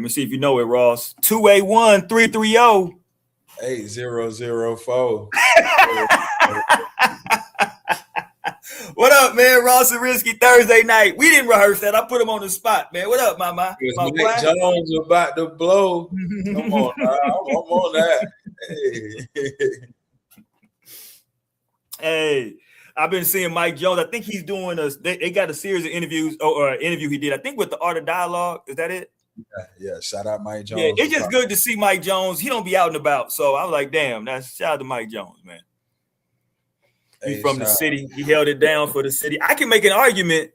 me see if you know it, Ross. 281-330. 8004. What up, man? Ross and Risky Thursday night. We didn't rehearse that. I put him on the spot, man. What up, my Nick Jones about to blow. Come on, I'm on that. Hey, I've been seeing Mike Jones. I think he's doing they got a series of interviews or an interview he did. I think with the Art of Dialogue. Is that it? Yeah. Shout out Mike Jones. Yeah, it's just good to see Mike Jones. He don't be out and about, so I was like, damn. That's shout out to Mike Jones, man. He's from the city. He held it down for the city. I can make an argument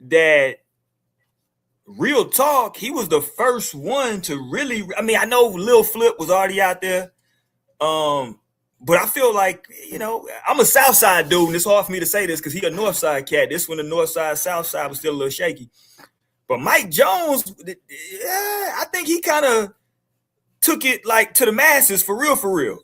that real talk, he was the first one to really. I mean, I know Lil Flip was already out there, but I feel like, you know, I'm a South Side dude, and it's hard for me to say this because he a North Side cat. This one, the North Side, South Side was still a little shaky. But Mike Jones, yeah, I think he kind of took it like to the masses for real, for real.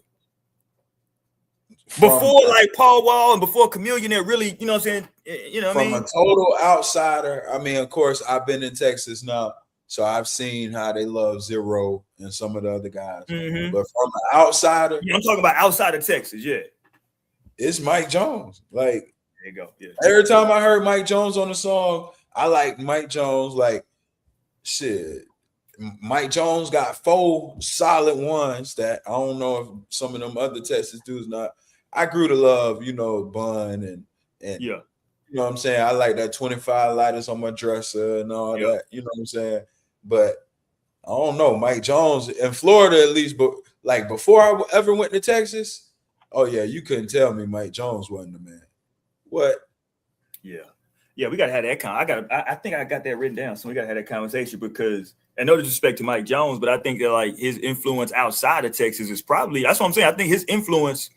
Before like Paul Wall and before Chameleon, really, you know what I'm saying? You know what I mean? From a total outsider, I mean, of course, I've been in Texas now, so I've seen how they love Zero and some of the other guys. Mm-hmm. But from an outsider, I'm talking about outside of Texas, yeah. It's Mike Jones. Like, there you go. Yeah. Every time I heard Mike Jones on the song, I like Mike Jones. Like, shit. Mike Jones got 4 solid ones that I don't know if some of them other Texas dudes not. I grew to love, you know, Bun and yeah, you know what I'm saying? I like that 25 lighters on my dresser and all that, you know what I'm saying? But I don't know, Mike Jones in Florida at least, but like before I ever went to Texas, oh yeah, you couldn't tell me Mike Jones wasn't the man. What? Yeah, we gotta have that I think I got that written down, so we gotta have that conversation because, and no disrespect to Mike Jones, but I think that like his influence outside of Texas is probably, that's what I'm saying. I think his influence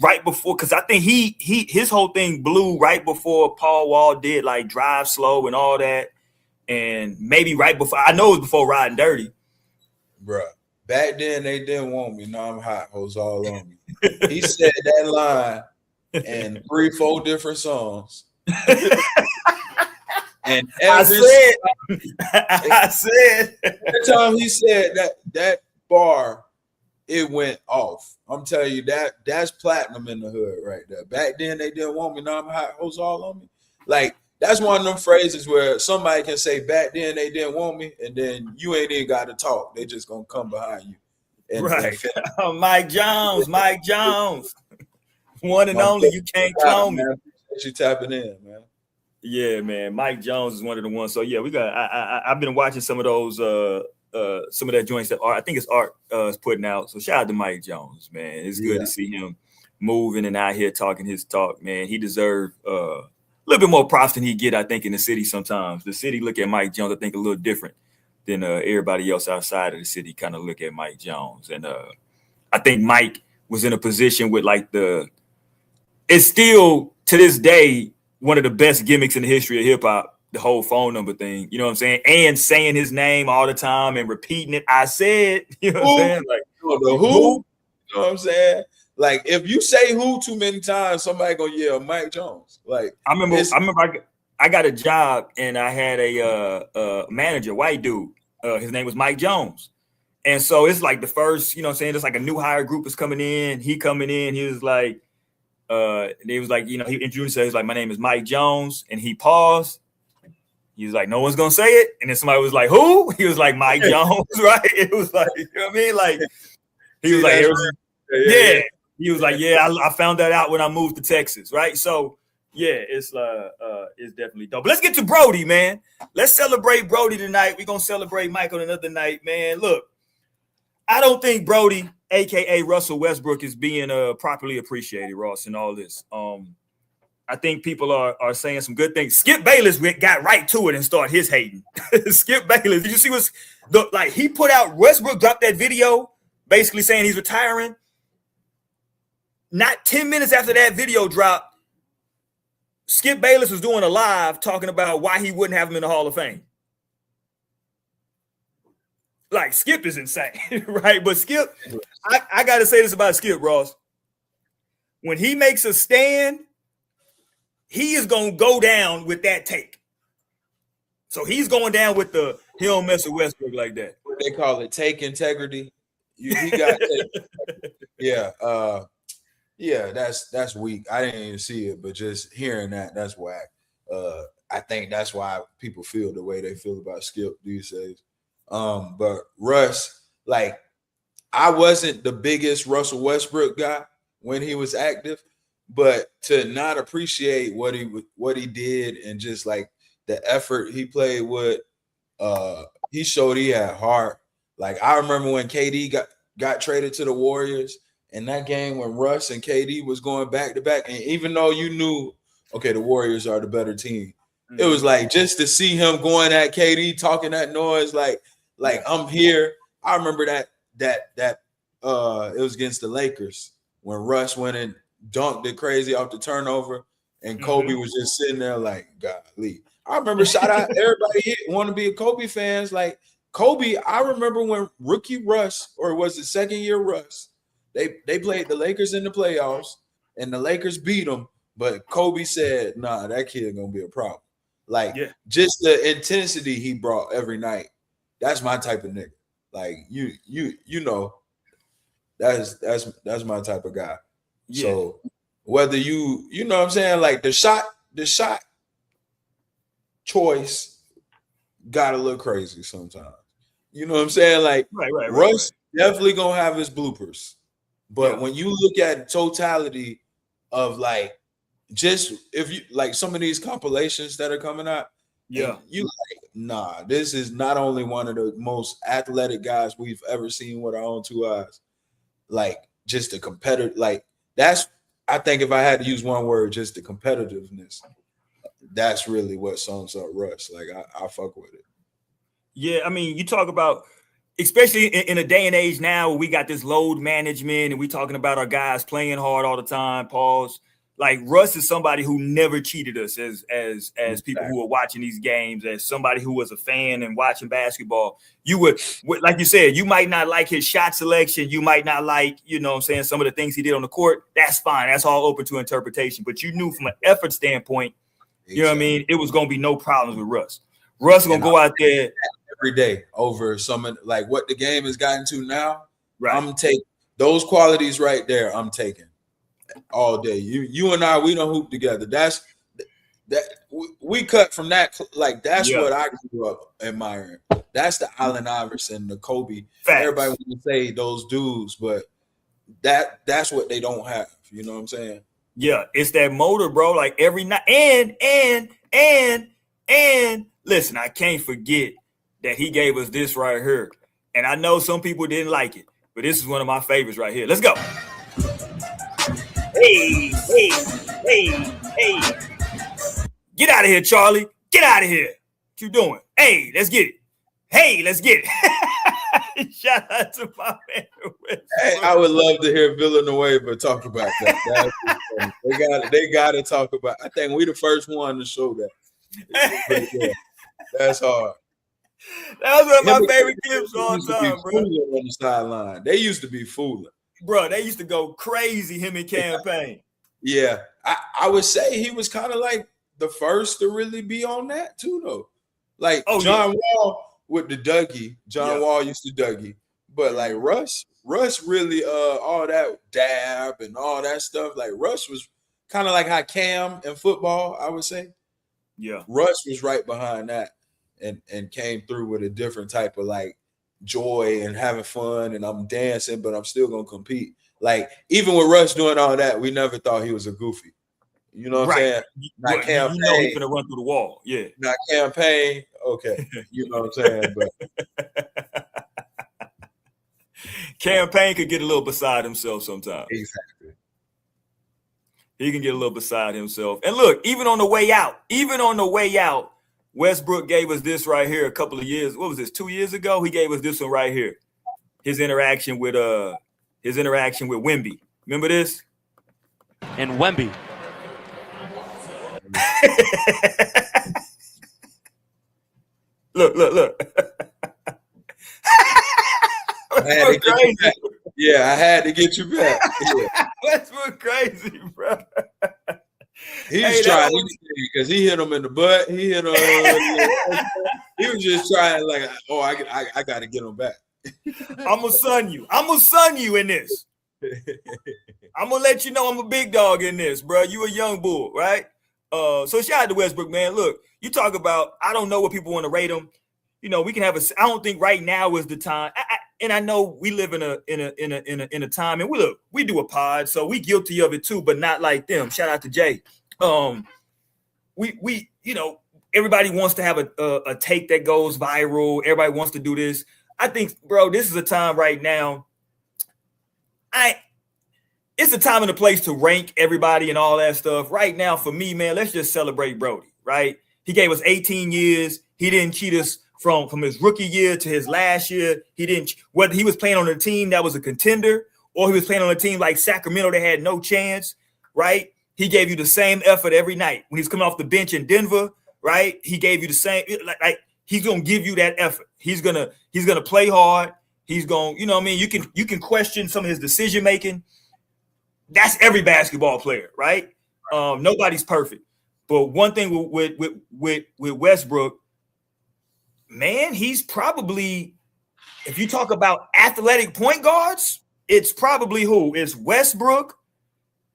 right before, because I think his whole thing blew right before Paul Wall did like Drive Slow and all that, and maybe right before, I know it was before Riding Dirty. Bruh, back then they didn't want me. Now I'm hot. Hoes all on me. He said that line in 3-4 different songs. And I said every time he said that bar, it went off. I'm telling you, that's platinum in the hood right there. Back then they didn't want me. Now I'm hot. Hoes all on me. Like, that's one of them phrases where somebody can say back then they didn't want me, and then you ain't even got to talk. They just gonna come behind you. And Mike Jones, one and only. You can't clone me. You tapping in, man. Yeah, man. Mike Jones is one of the ones. So yeah, we got. I've been watching some of those. Some of that joints that Art, I think it's Art is putting out. So shout out to Mike Jones, man. It's good to see him moving and out here talking his talk, man. He deserves a little bit more props than he get, I think, in the city sometimes. The city look at Mike Jones, I think, a little different than everybody else outside of the city kind of look at Mike Jones. And I think Mike was in a position with like it's still to this day one of the best gimmicks in the history of hip hop. The whole phone number thing, you know what I'm saying? And saying his name all the time and repeating it. I said, you know what I'm saying? Like, the who? You know what I'm saying? Like, if you say who too many times, somebody gonna yell Mike Jones. Like, I remember I got a job and I had a manager, white dude. His name was Mike Jones. And so it's like the first, you know what I'm saying? It's like a new hire group is coming in. He coming in, he was like, he was like, you know, he introduced himself. He's like, my name is Mike Jones. And he paused. He was like, no one's gonna say it. And then somebody was like, who? He was like, Mike Jones, right? It was like, you know what I mean? Like, he was like, yeah. He was like, yeah, I found that out when I moved to Texas, right? So yeah, it's definitely dope. But let's get to Brodie, man. Let's celebrate Brodie tonight. We're gonna celebrate Mike on another night, man. Look, I don't think Brodie, aka Russell Westbrook, is being properly appreciated, Ross, in all this. I think people are saying some good things. Skip Bayless got right to it and started his hating. Skip Bayless, did you see what's like? He put out, Westbrook dropped that video basically saying he's retiring. Not 10 minutes after that video dropped, Skip Bayless was doing a live talking about why he wouldn't have him in the Hall of Fame. Like, Skip is insane, right? But Skip, I got to say this about Skip, Ross. When he makes a stand, he is going to go down with that take. So he's going down with the He don't mess with Westbrook like that. What they call it, take integrity. He got yeah. Yeah, that's weak. I didn't even see it, but just hearing that's whack. I think that's why people feel the way they feel about Skip these days. But Russ, like, I wasn't the biggest Russell Westbrook guy when he was active, but to not appreciate what he did and just like the effort he played with, he showed he had heart. Like, I remember when KD got traded to the Warriors, and that game when Russ and KD was going back to back, and even though you knew, okay, the Warriors are the better team, it was like just to see him going at KD, talking that noise, like I'm here. I remember that it was against the Lakers when Russ went and dunked it crazy off the turnover, and Kobe was just sitting there like, golly. I remember, shout out everybody want to be a Kobe fans. Like, Kobe, I remember when rookie Russ, or was it second year Russ, they played the Lakers in the playoffs, and the Lakers beat them, but Kobe said, nah, that kid gonna be a problem. Like, just the intensity he brought every night. That's my type of nigga. Like, you know, that's my type of guy. Yeah. So whether you know what I'm saying, like the shot choice gotta look crazy sometimes. You know what I'm saying? Like, Russ definitely gonna have his bloopers. But when you look at totality of like, just if you like some of these compilations that are coming out, you like, nah, this is not only one of the most athletic guys we've ever seen with our own two eyes, like just the competitive, like that's, I think if I had to use one word, just the competitiveness, that's really what sums up Russ. Like, I fuck with it. Yeah, I mean, you talk about, especially in a day and age now where we got this load management and we talking about our guys playing hard all the time, pause. Like, Russ is somebody who never cheated us as people who are watching these games, as somebody who was a fan and watching basketball. You would, like you said, you might not like his shot selection. You might not like, you know what I'm saying, some of the things he did on the court. That's fine. That's all open to interpretation. But you knew from an effort standpoint, you know what I mean, it was going to be no problems with Russ. Russ going to go out there every day over some, like what the game has gotten to now. Right. I'm taking those qualities right there. I'm taking all day. You and I, we don't hoop together. That we cut from that. Like, that's what I grew up admiring. That's the Allen Iverson, the Kobe. Facts. Everybody want to say those dudes, but that's what they don't have. You know what I'm saying? Yeah, it's that motor, bro. Like, every night, and listen, I can't forget that he gave us this right here. And I know some people didn't like it, but this is one of my favorites right here. Let's go. Hey. Get out of here, Charlie. Get out of here. What you doing? Hey, let's get it. Hey, let's get it. Shout out to my man. Hey, I would love to hear Villanueva talk about that. They got to talk about. I think we the first one to show that. Yeah, that's hard. That was one of my favorite clips all time, bro. On the sideline, they used to be fooling, bro. They used to go crazy. Him and Campaign. Yeah, I would say he was kind of like the first to really be on that too, though. Like John Wall with the Dougie. John Wall used to Dougie, but like Russ really all that dab and all that stuff. Like, Russ was kind of like how Cam in football, I would say. Yeah, Russ was right behind that and came through with a different type of like joy and having fun, and I'm dancing, but I'm still gonna compete. Like, even with Russ doing all that, we never thought he was a goofy. You know what I'm saying? Not Campaign. You know he's gonna run through the wall. Yeah. Not Campaign. Okay. You know what I'm saying? But Campaign could get a little beside himself sometimes. Exactly. He can get a little beside himself. And look, even on the way out, Westbrook gave us this right here a couple of years. What was this? 2 years ago? He gave us this one right here. His interaction with Wemby. Remember this? And Wemby. Look. Yeah, I had to get you back. Yeah. That's what crazy, bro. He's trying because he hit him in the butt. He hit him. He was just trying like, oh, I got to get him back. I'm gonna son you. I'm gonna son you in this. I'm gonna let you know I'm a big dog in this, bro. You a young bull, right? So shout out to Westbrook, man. Look, you talk about. I don't know what people want to rate him. You know, we can have a. I don't think right now is the time. And I know we live in a time, and we do a pod, so we guilty of it too, but not like them. Shout out to Jay. We you know, everybody wants to have a take that goes viral. Everybody wants to do this. I think, bro, this is a time right now. It's a time and a place to rank everybody and all that stuff. Right now, for me, man, let's just celebrate Brodie, right? He gave us 18 years. He didn't cheat us from his rookie year to his last year. He didn't, whether he was playing on a team that was a contender or he was playing on a team like Sacramento that had no chance, right? He gave you the same effort every night. When he's coming off the bench in Denver, right? He gave you the same, like he's gonna give you that effort. He's gonna play hard. He's gonna, you know what I mean? You can question some of his decision making. That's every basketball player, right? Nobody's perfect. But one thing with Westbrook, man, he's probably, if you talk about athletic point guards, it's probably who? It's Westbrook,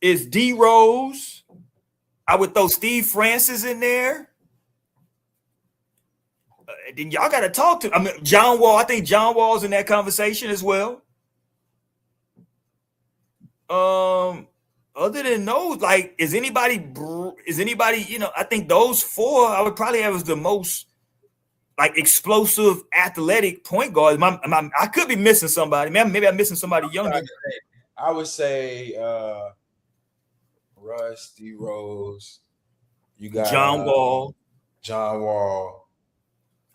it's D Rose. I would throw Steve Francis in there. Then y'all got to talk to, I mean, John Wall. I think John Wall's in that conversation as well. Other than those, like, is anybody, you know, I think those four I would probably have as the most like explosive athletic point guards. I could be missing somebody. Maybe I'm missing somebody younger. I would say Russ, D Rose. You got John Wall.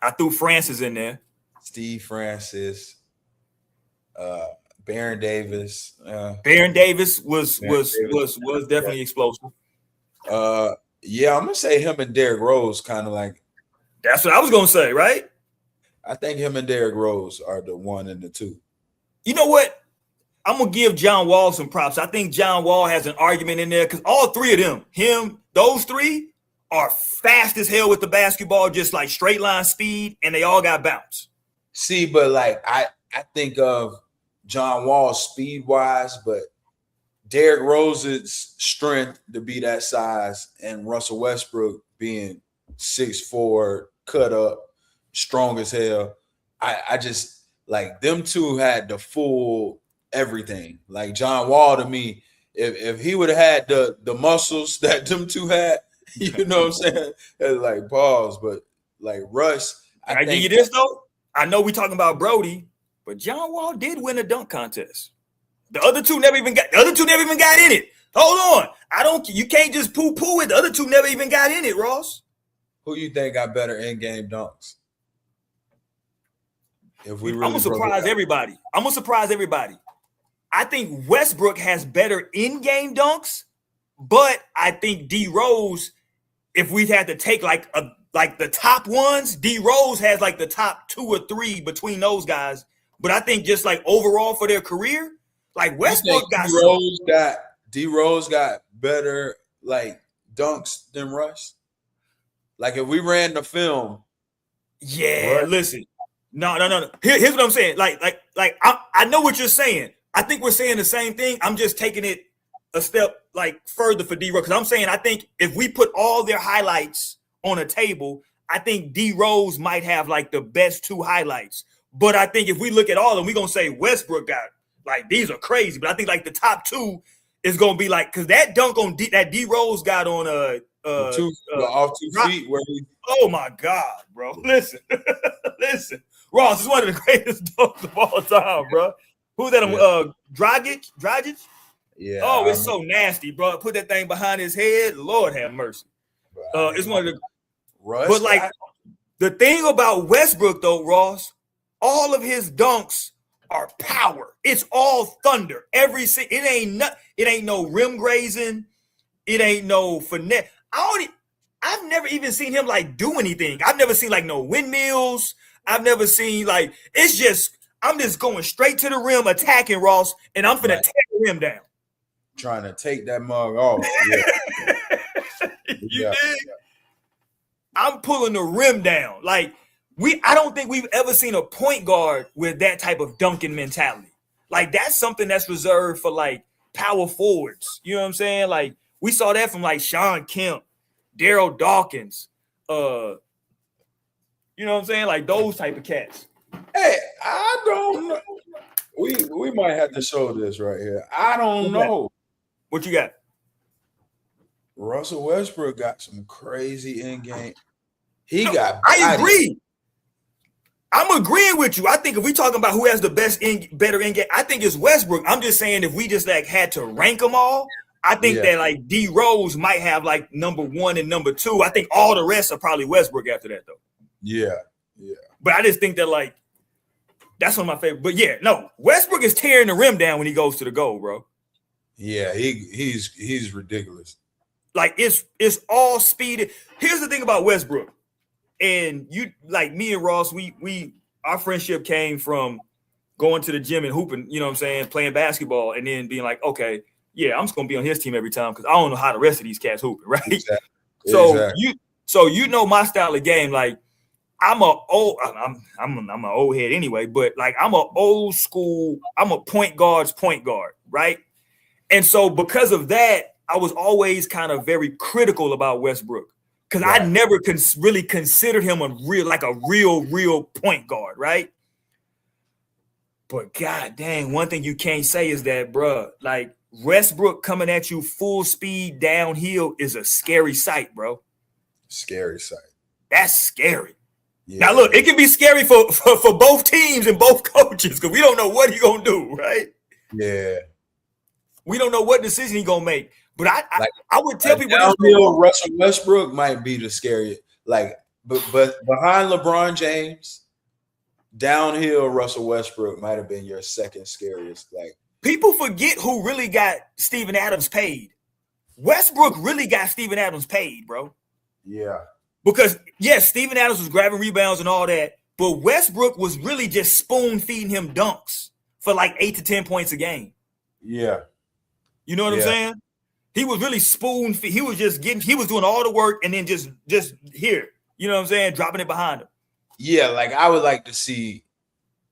I threw Francis in there. Steve Francis. Baron Davis. Baron Davis was definitely explosive. Yeah, I'm gonna say him and Derrick Rose kind of like. That's what I was gonna say, right? I think him and Derrick Rose are the 1 and the 2. You know what? I'm gonna give John Wall some props. I think John Wall has an argument in there because all three of them, those three are fast as hell with the basketball, just like straight line speed, and they all got bounce. See, but like I think of John Wall speed wise, but Derrick Rose's strength to be that size and Russell Westbrook being 6'4", cut up, strong as hell. I just like them two had the full everything. Like John Wall to me, if he would have had the muscles that them two had, you know what I'm saying? It's like pause, but like Russ. I give you this though. I know we talking about Brodie, but John Wall did win a dunk contest. The other two never even got in it. Hold on. You can't just poo-poo it. The other two never even got in it, Ross. Who you think got better in-game dunks? If we really I'm gonna surprise everybody. I think Westbrook has better in-game dunks, but I think D Rose, if we had to take like the top ones, D Rose has like the top 2 or 3 between those guys. But I think just like overall for their career, like Westbrook D Rose got better like dunks than Russ. Like if we ran the film, yeah. Russ. Listen, no. Here's what I'm saying. Like I know what you're saying. I think we're saying the same thing. I'm just taking it a step like further for D Rose because I'm saying I think if we put all their highlights on a table, I think D Rose might have like the best 2 highlights. But I think if we look at all of them, we're going to say Westbrook got, like, these are crazy. But I think, like, the top 2 is going to be, like, because that dunk on that D Rose got on off 2 feet. Where oh, my God, bro. Listen. Ross is one of the greatest dunks of all time, bro. Who's that? Yeah. Dragic? Yeah. Oh, it's so nasty, bro. Put that thing behind his head. Lord have mercy. It's one of the Russ. But, like, the thing about Westbrook, though, Ross, all of his dunks are power. It's all thunder. It ain't no rim grazing. It ain't no finesse. I've never even seen him like do anything. I've never seen like no windmills. I've never seen like I'm just going straight to the rim, attacking Ross, and I'm finna tear the rim down. Trying to take that mug off. Yeah. You dig? I'm pulling the rim down. Like I don't think we've ever seen a point guard with that type of dunking mentality. Like, that's something that's reserved for, like, power forwards. You know what I'm saying? Like, we saw that from, like, Sean Kemp, Daryl Dawkins, you know what I'm saying? Like, those type of cats. Hey, I don't know. We might have to show this right here. I don't know. What you got? Russell Westbrook got some crazy in game. I agree. I'm agreeing with you. I think if we talking about who has the better in game, I think it's Westbrook. I'm just saying if we just like had to rank them all, I think that like D Rose might have like number 1 and number 2. I think all the rest are probably Westbrook after that though. Yeah. But I just think that like that's one of my favorite. But yeah, no, Westbrook is tearing the rim down when he goes to the goal, bro. Yeah, he's ridiculous. Like it's all speed. Here's the thing about Westbrook. And you like me and Ross, our friendship came from going to the gym and hooping, you know what I'm saying, playing basketball, and then being like, okay, yeah, I'm just gonna be on his team every time because I don't know how the rest of these cats hooping, right? Exactly. So you know my style of game. Like I'm an old head anyway, but like I'm an old school, I'm a point guard, right? And so because of that, I was always kind of very critical about Westbrook. Because I never really considered him a real point guard, right? But god dang, one thing you can't say is that, bro, like Westbrook coming at you full speed downhill is a scary sight, bro. Scary sight. That's scary. Yeah. Now look, it can be scary for both teams and both coaches because we don't know what he's gonna do, right? Yeah. We don't know what decision he's gonna make. But I would tell people downhill Russell Westbrook might be the scariest. Like, but behind LeBron James, downhill Russell Westbrook might have been your second scariest. Like, people forget who really got Steven Adams paid. Westbrook really got Steven Adams paid, bro. Yeah. Because yes, Steven Adams was grabbing rebounds and all that, but Westbrook was really just spoon feeding him dunks for like 8 to 10 points a game. Yeah. You know what I'm saying? He was really spoon feed. He was doing all the work and then just here. You know what I'm saying? Dropping it behind him. Yeah, like I would like to see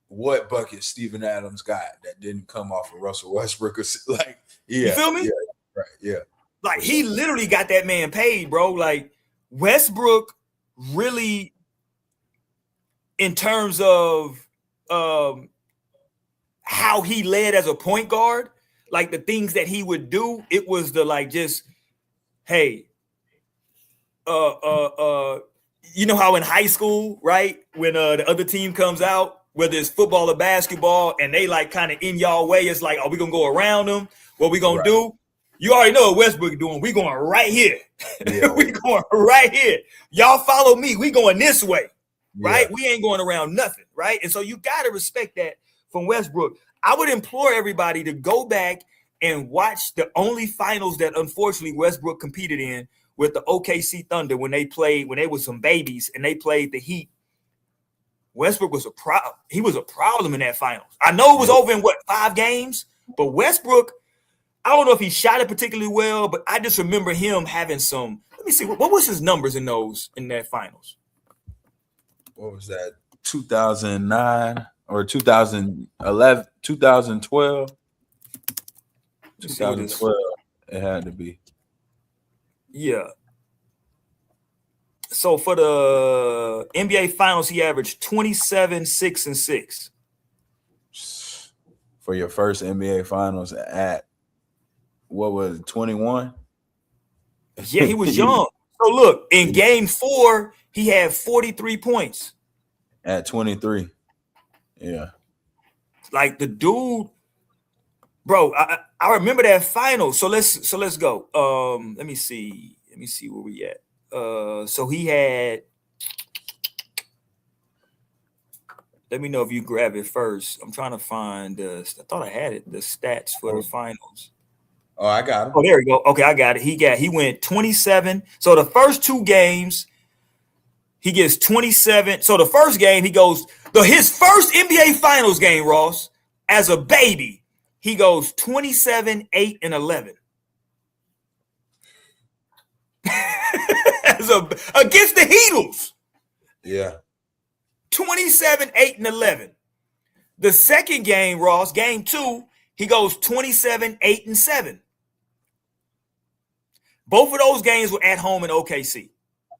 what bucket Steven Adams got that didn't come off of Russell Westbrook. Like, yeah. You feel me? Yeah, right, yeah. Like he literally got that man paid, bro. Like Westbrook really, in terms of how he led as a point guard, like the things that he would do, it was the like just, hey, you know how in high school, right? When the other team comes out, whether it's football or basketball, and they like kind of in y'all way, it's like, are we gonna go around them? What we gonna do? You already know what Westbrook doing. We going right here. Yeah. We going right here. Y'all follow me. We going this way, right? We ain't going around nothing, right? And so you gotta respect that from Westbrook. I would implore everybody to go back and watch the only finals that unfortunately Westbrook competed in with the OKC Thunder when they were some babies and they played the Heat. Westbrook was he was a problem in that finals. I know it was over in 5 games, but Westbrook, I don't know if he shot it particularly well, but I just remember him having some. Let me see, what was his numbers in that finals? What was that? 2009 or 2011, 2012? 2012, it had to be. Yeah. So for the NBA Finals, he averaged 27, 6, and 6. For your first NBA Finals at, what was it, 21? Yeah, he was young. So look, in Game 4, he had 43 points. At 23. Yeah. Like the dude, bro, I remember that final. So let's go. Let me see where we at. So he had. Let me know if you grab it first. I'm trying to find I thought I had it. The stats for the finals. Oh, I got it. Oh, there we go. Okay, I got it. He went 27. So the first 2 games, he gets 27. So the first game, he goes his first NBA Finals game, Ross, as a baby. He goes 27, 8, and 11. Against the Heatles. Yeah. 27, 8, and 11. The second game, Ross, game 2, he goes 27, 8, and 7. Both of those games were at home in OKC,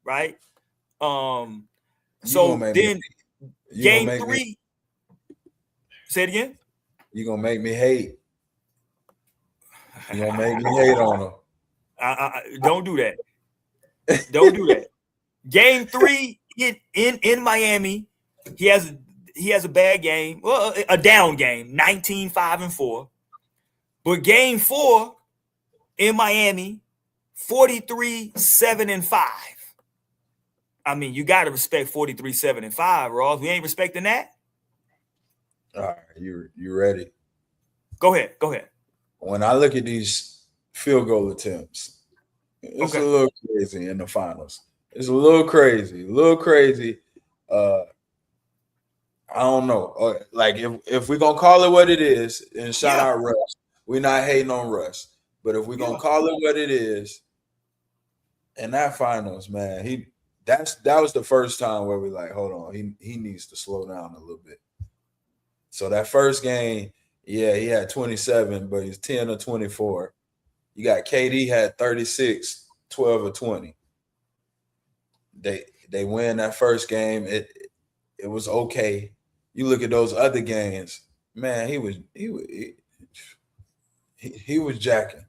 right? So then game 3. Say it again. You're going to make me hate. You're going to make me hate on him. Don't do that. Don't do that. Game 3 in Miami, he has a bad game, well, a down game, 19, 5, and 4. But game 4 in Miami, 43, 7, and 5. I mean, you got to respect 43, 7, and 5, Ross. We ain't respecting that. All right, you ready? Go ahead. When I look at these field goal attempts, it's a little crazy in the finals. It's a little crazy. I don't know. Like if we're gonna call it what it is, and shout out Russ, we're not hating on Russ. But if we're gonna call it what it is, in that finals, man, that was the first time where we like, hold on, he needs to slow down a little bit. So that first game, he had 27, but he's 10 or 24. You got KD had 36, 12 or 20. They win that first game. It was okay. You look at those other games, man, he was jacking.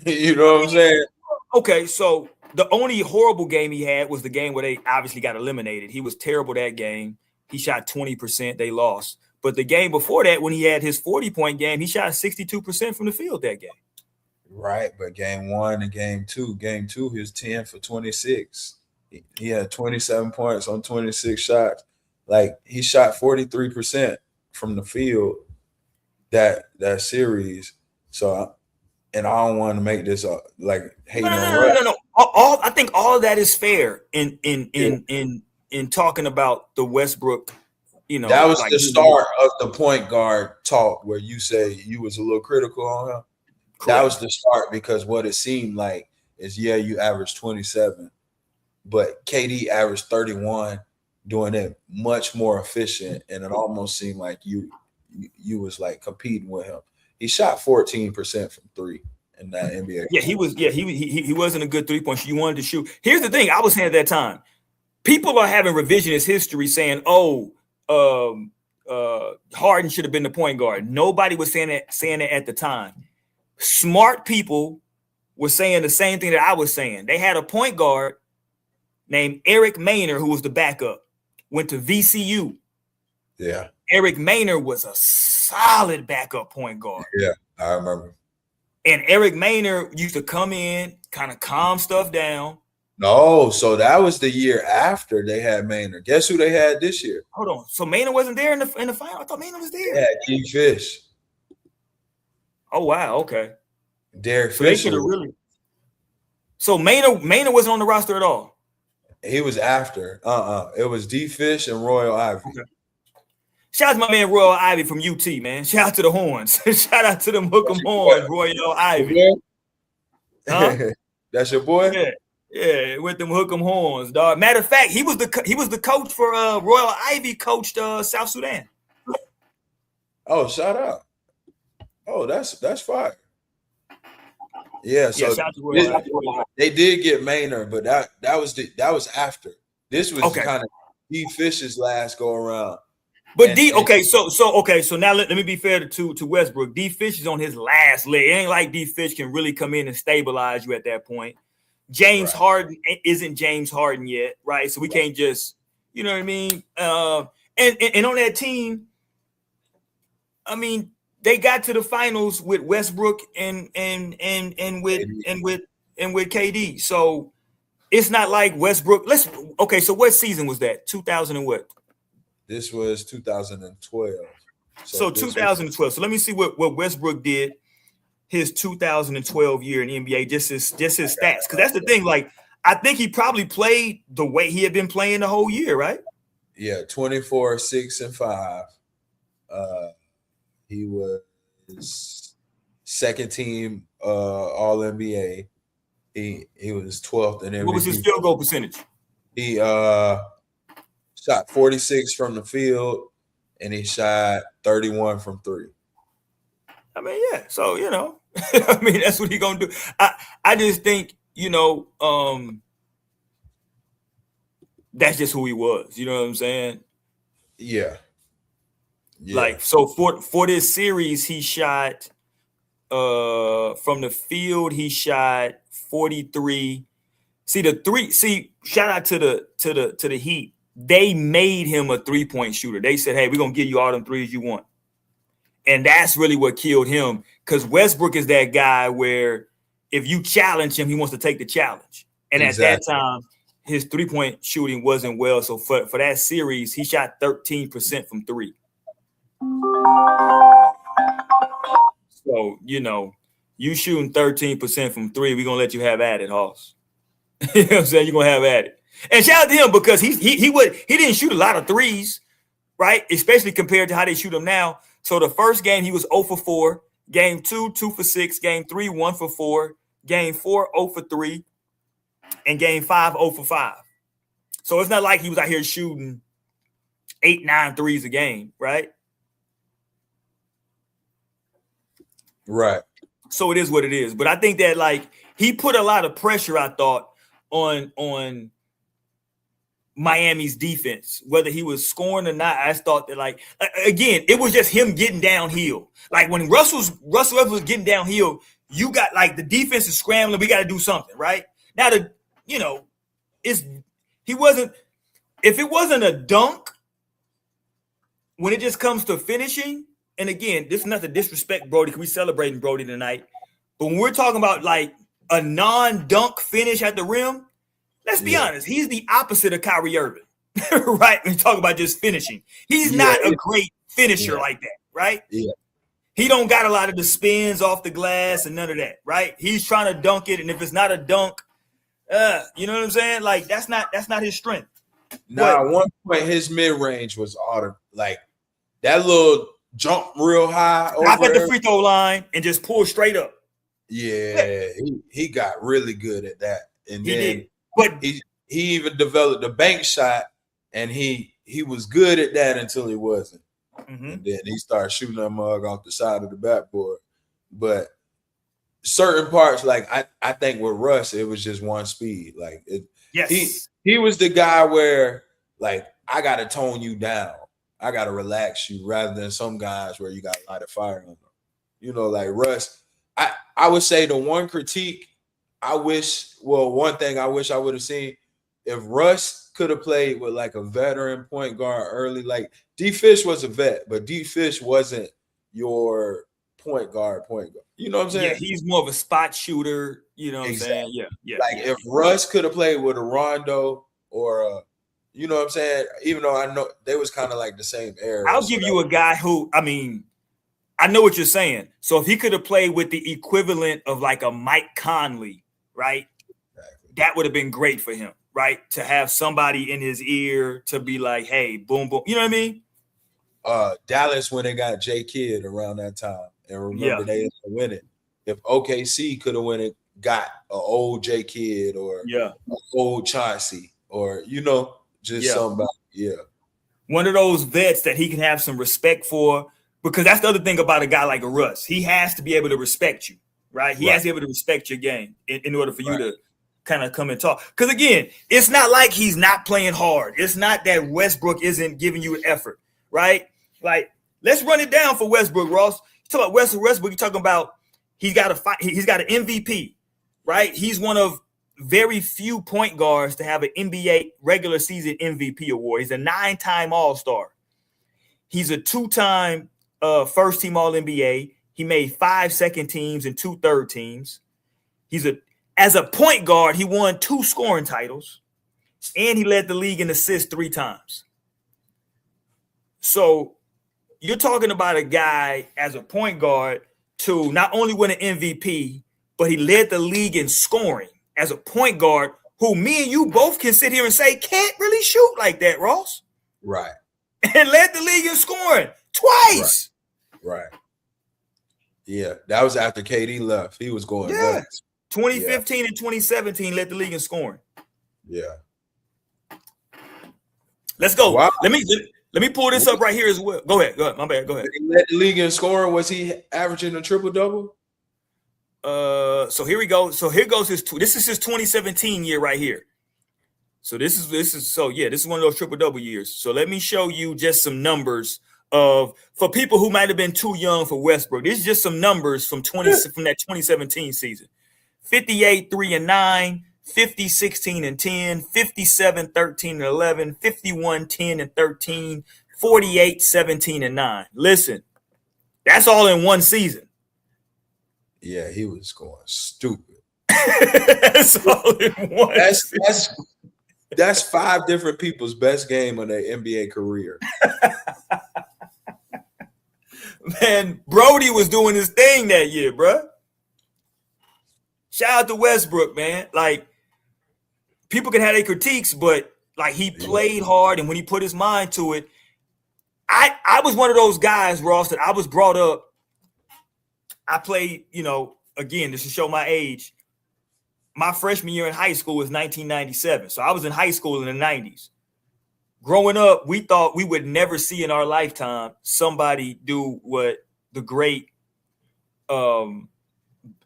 You know what I'm saying? Okay, so the only horrible game he had was the game where they obviously got eliminated. He was terrible that game. He shot 20%. They lost. But the game before that, when he had his 40-point game, he shot 62% from the field that game. Right, but game 1 and game 2, he was 10 for 26. He had 27 points on 26 shots. Like, he shot 43% from the field that series. So, and I don't want to make this like hating on Russ. No. I think all of that is fair in talking about the Westbrook. You know, that was like the start of the point guard talk where you say you was a little critical on him. Correct. That was the start because what it seemed like is, you averaged 27, but KD averaged 31, doing it much more efficient, and it almost seemed like you was like competing with him. He shot 14% from 3 in that NBA. Yeah, he wasn't a good 3-point shooter. You wanted to shoot. Here's the thing I was saying at that time. People are having revisionist history saying, Harden should have been the point guard. Nobody was saying that at the time. Smart people were saying the same thing that I was saying. They had a point guard named Eric Maynor, who was the backup, went to VCU. Yeah. Eric Maynor was a solid backup point guard. Yeah, I remember. And Eric Maynor used to come in, kind of calm stuff down. No, so that was the year after they had Maynor. Guess who they had this year? Hold on. So Maynor wasn't there in the final? I thought Maynor was there. Yeah, Keith Fish. Oh, wow. Okay. Derek so Fisher. So Maynor wasn't on the roster at all? He was after. It was D. Fish and Royal Ivy. Okay. Shout out to my man Royal Ivy from UT, man. Shout out to the Horns. Shout out to them Hook'em Horns, Royal Ivy. Huh? That's your boy? Yeah, with them Hook'em Horns, dog. Matter of fact, he was the coach for Royal Ivy, coached South Sudan. Oh, shout out. Oh, that's fire. Yeah, so shout out to Royal Ivy. They did get Maynor, but that was after. This was kind of D. Fish's last go around. But so now let me be fair to Westbrook. D. Fish is on his last leg. It ain't like D. Fish can really come in and stabilize you at that point. James Harden isn't James Harden yet, right? So we can't just, you know what I mean? And on that team, I mean, they got to the finals with Westbrook and with KD. So it's not like Westbrook. So what season was that? 2000 and what? This was 2012. So 2012. So let me see what Westbrook did his 2012 year in the NBA, just his stats. Because that's the thing. Like, I think he probably played the way he had been playing the whole year, right? Yeah, 24, 6, and 5. He was second team All NBA. He was 12th in MVP. What was his field goal percentage? He shot 46 from the field, and he shot 31 from three. I mean, yeah. So, I mean, that's what he's going to do. I just think, that's just who he was. You know what I'm saying? Yeah. Like, so for this series, he shot from the field, he shot 43. Shout out to the Heat. They made him a 3-point shooter. They said, hey, we're going to give you all them threes you want. And that's really what killed him, because Westbrook is that guy where if you challenge him, he wants to take the challenge. And at that time, his 3-point shooting wasn't well. So for that series, he shot 13% from three. So, you shooting 13% from three, we're going to let you have at it, Hoss. You know what I'm saying? You're going to have at it. And shout out to him, because he didn't shoot a lot of threes, right? Especially compared to how they shoot them now. So the first game, he was 0 for 4. Game 2, 2 for 6. Game 3, 1 for 4. Game 4, 0 for 3. And game 5, 0 for 5. So it's not like he was out here shooting 8, 9 threes a game, right? Right. So it is what it is. But I think that, like, he put a lot of pressure, I thought, on Miami's defense, whether he was scoring or not. I thought that, like, again, it was just him getting downhill. Like, when Russell was getting downhill, you got, like, the defense is scrambling. We got to do something, right? Now, if it wasn't a dunk, when it just comes to finishing, and again, this is not to disrespect Brodie, because we celebrating Brodie tonight, but when we're talking about, like, a non-dunk finish at the rim, let's be honest, he's the opposite of Kyrie Irving, right? When you talk about just finishing. He's not a great finisher like that, right? Yeah. He don't got a lot of the spins off the glass and none of that, right? He's trying to dunk it, and if it's not a dunk, you know what I'm saying? Like, that's not his strength. Now, at one point, his mid-range was like that little jump real high. Stop at the free throw line and just pull straight up. Yeah, he got really good at that. And he then did. But he even developed a bank shot, and he was good at that until he wasn't. Mm-hmm. And then he started shooting that mug off the side of the backboard. But certain parts, like I think with Russ, it was just one speed. Like he was the guy where, like, I gotta tone you down. I gotta relax you, rather than some guys where you got a lot of fire on them. Like Russ, I would say the one critique one thing I wish I would have seen, if Russ could have played with, like, a veteran point guard early. Like, D Fish was a vet, but D Fish wasn't your point guard. You know what I'm saying? Yeah, he's more of a spot shooter. You know what I'm saying? Yeah. Like, if Russ could have played with a Rondo or you know what I'm saying? Even though I know they was kind of like the same era. I'll give you a guy who, I mean, I know what you're saying. So if he could have played with the equivalent of, like, a Mike Conley, right? Exactly. That would have been great for him, right? To have somebody in his ear to be like, hey, boom, boom. You know what I mean? Dallas, when they got J Kidd around that time, and remember they didn't win it. If OKC could have got an old J Kidd or an old Chauncey or, just somebody. Yeah. One of those vets that he can have some respect for, because that's the other thing about a guy like a Russ. He has to be able to respect you, right? He has to be able to respect your game in order for you to kind of come and talk. Because, again, it's not like he's not playing hard. It's not that Westbrook isn't giving you an effort, right? Like, let's run it down for Westbrook, Ross. You talk about Westbrook, you're talking about he's got an MVP, right? He's one of very few point guards to have an NBA regular season MVP award. He's a 9-time All-Star. He's a 2-time first-team All-NBA. He made 5 second teams and 2 third teams. As a point guard, he won 2 scoring titles, and he led the league in assists 3 times. So you're talking about a guy as a point guard to not only win an MVP, but he led the league in scoring as a point guard who me and you both can sit here and say can't really shoot like that, Ross. Right. And led the league in scoring twice. Right. Yeah, that was after KD left. He was going nuts. 2015 and 2017 led the league in scoring. Yeah. Let's go. Wow. Let me pull this up right here as well. Go ahead. My bad. Go ahead. He led the league in scoring. Was he averaging a triple-double? So here we go. So here goes this is his 2017 year right here. So this is this is one of those triple-double years. So let me show you just some numbers for people who might have been too young for Westbrook. This is just some numbers from that 2017 season. 58, 3-9, 50, 16 and 10, 57, 13 and 11, 51, 10 and 13, 48, 17 and 9. Listen, that's all in one season. Yeah, he was going stupid. That's all in one. That's 5 different people's best game of their NBA career. Man, Brodie was doing his thing that year, bro. Shout out to Westbrook, man. Like, people can have their critiques, but like he played hard, and when he put his mind to it, I was one of those guys, Ross, that I was brought up. I played, again, just to show my age. My freshman year in high school was 1997. So I was in high school in the 90s. Growing up, we thought we would never see in our lifetime somebody do what the great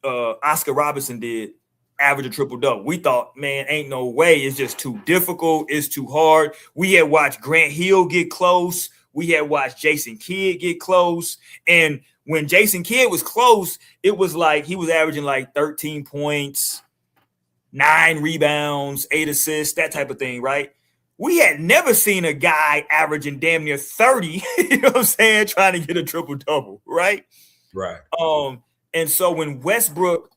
Oscar Robertson did, average a triple-double. We thought, man, ain't no way. It's just too difficult. It's too hard. We had watched Grant Hill get close. We had watched Jason Kidd get close. And when Jason Kidd was close, it was like he was averaging like 13 points, 9 rebounds, 8 assists, that type of thing, right? We had never seen a guy averaging damn near 30, you know what I'm saying, trying to get a triple-double, right? Right. And so when Westbrook,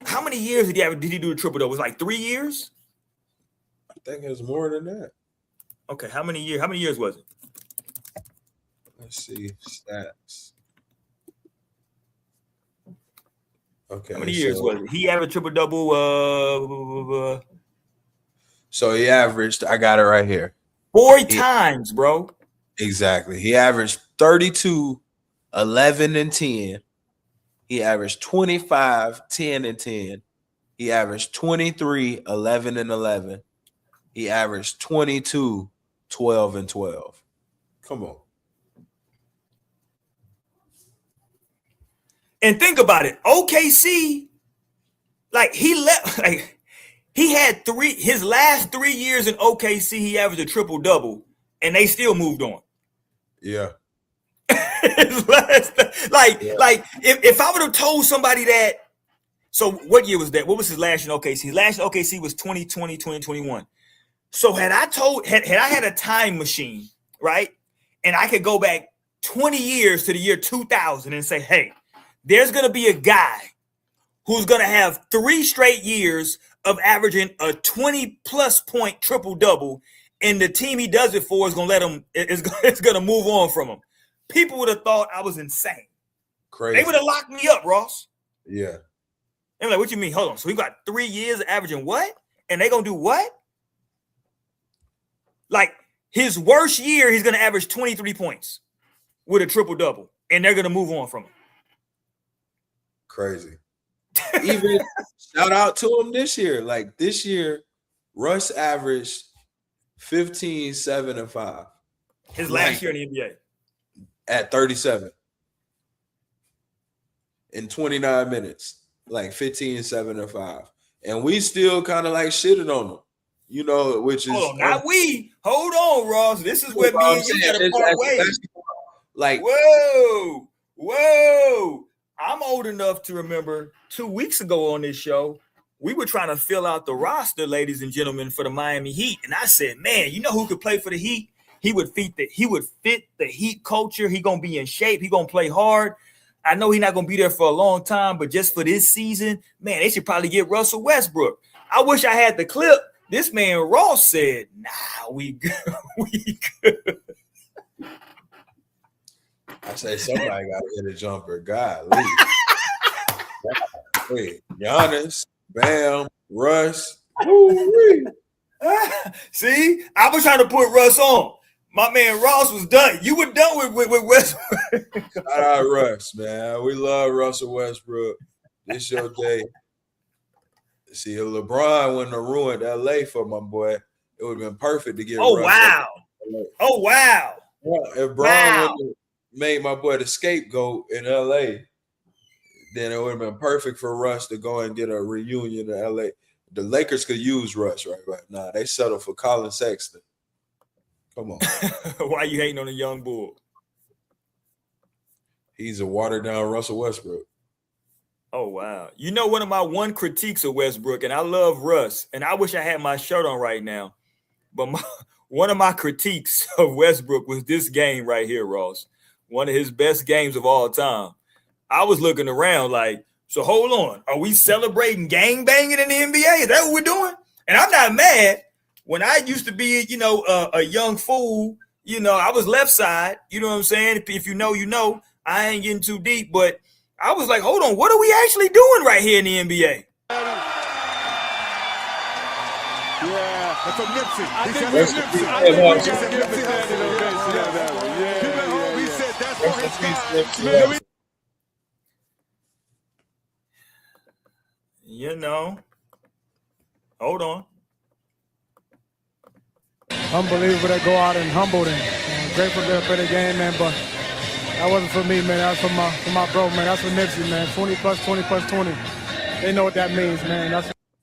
how many years did he do a triple-double? It was like 3 years? I think it was more than that. Okay, how many years was it? Let's see stats. Okay. How many years was it? He averaged triple-double so he averaged, I got it right here. 4 times, bro. Exactly. He averaged 32, 11 and 10. He averaged 25, 10 and 10. He averaged 23, 11 and 11. He averaged 22, 12 and 12. Come on. And think about it. OKC, like he left, like he had his last 3 years in OKC, he averaged a triple-double, and they still moved on. Yeah. If I would have told somebody that, so what year was that? What was his last year in OKC? His last year in OKC was 2020, 2021. So had I had a time machine, right? And I could go back 20 years to the year 2000 and say, hey, there's going to be a guy who's going to have 3 straight years of averaging a 20-plus point triple-double, and the team he does it for is going to let him, it's going to move on from him. People would have thought I was insane. Crazy. They would have locked me up, Ross. Yeah. They're like, what you mean? Hold on. So we got 3 years of averaging what? And they going to do what? Like, his worst year, he's going to average 23 points with a triple-double, and they're going to move on from him. Crazy. Even shout out to him this year. Like this year, Russ averaged 15, 7, and 5. His last year in the NBA. At 37. In 29 minutes. Like 15, 7, and 5. And we still kind of like shitted on him. Which is hold on, Ross. This is where me and you got to part ways. Like, whoa. I'm old enough to remember 2 weeks ago on this show, we were trying to fill out the roster, ladies and gentlemen, for the Miami Heat. And I said, man, you know who could play for the Heat? He would fit the Heat culture. He going to be in shape. He going to play hard. I know he's not going to be there for a long time, but just for this season, man, they should probably get Russell Westbrook. I wish I had the clip. This man Ross said, nah, we good. We good. I say somebody got to hit a jumper. God, wait, Giannis, Bam, Russ. See, I was trying to put Russ on. My man Ross was done. You were done with Westbrook. Shout out Russ, man. We love Russell Westbrook. This your day. See, LeBron wouldn't have ruined LA for my boy. it would have been perfect to get Oh, Russ. wow. Oh, wow. Well, if Bron would have made my boy the scapegoat in LA, then it would have been perfect for Russ to go and get a reunion in LA. The Lakers could use Russ right now. They settled for Colin Sexton. Come on. Why you hating on the young bull? He's a watered down Russell Westbrook. Oh, wow. You know, one of my critiques of Westbrook, and I love Russ, and I wish I had my shirt on right now, but one of my critiques of Westbrook was this game right here, Ross. One of his best games of all time. I was looking around like, so hold on. Are we celebrating gang banging in the NBA? Is that what we're doing? And I'm not mad. When I used to be, you know, a young fool, you know, I was left side. You know what I'm saying? If you know, you know. I ain't getting too deep, but I was like, hold on, what are we actually doing right here in the NBA? Yeah, that's a Nipsey. I think we said that's for his guy. You know, hold on. Unbelievable to go out and humble them. Grateful for the game, man, but that wasn't for me, man. That was for my bro, man. That's for Nipsey, man. 20 plus 20 plus 20. They know what that means, man.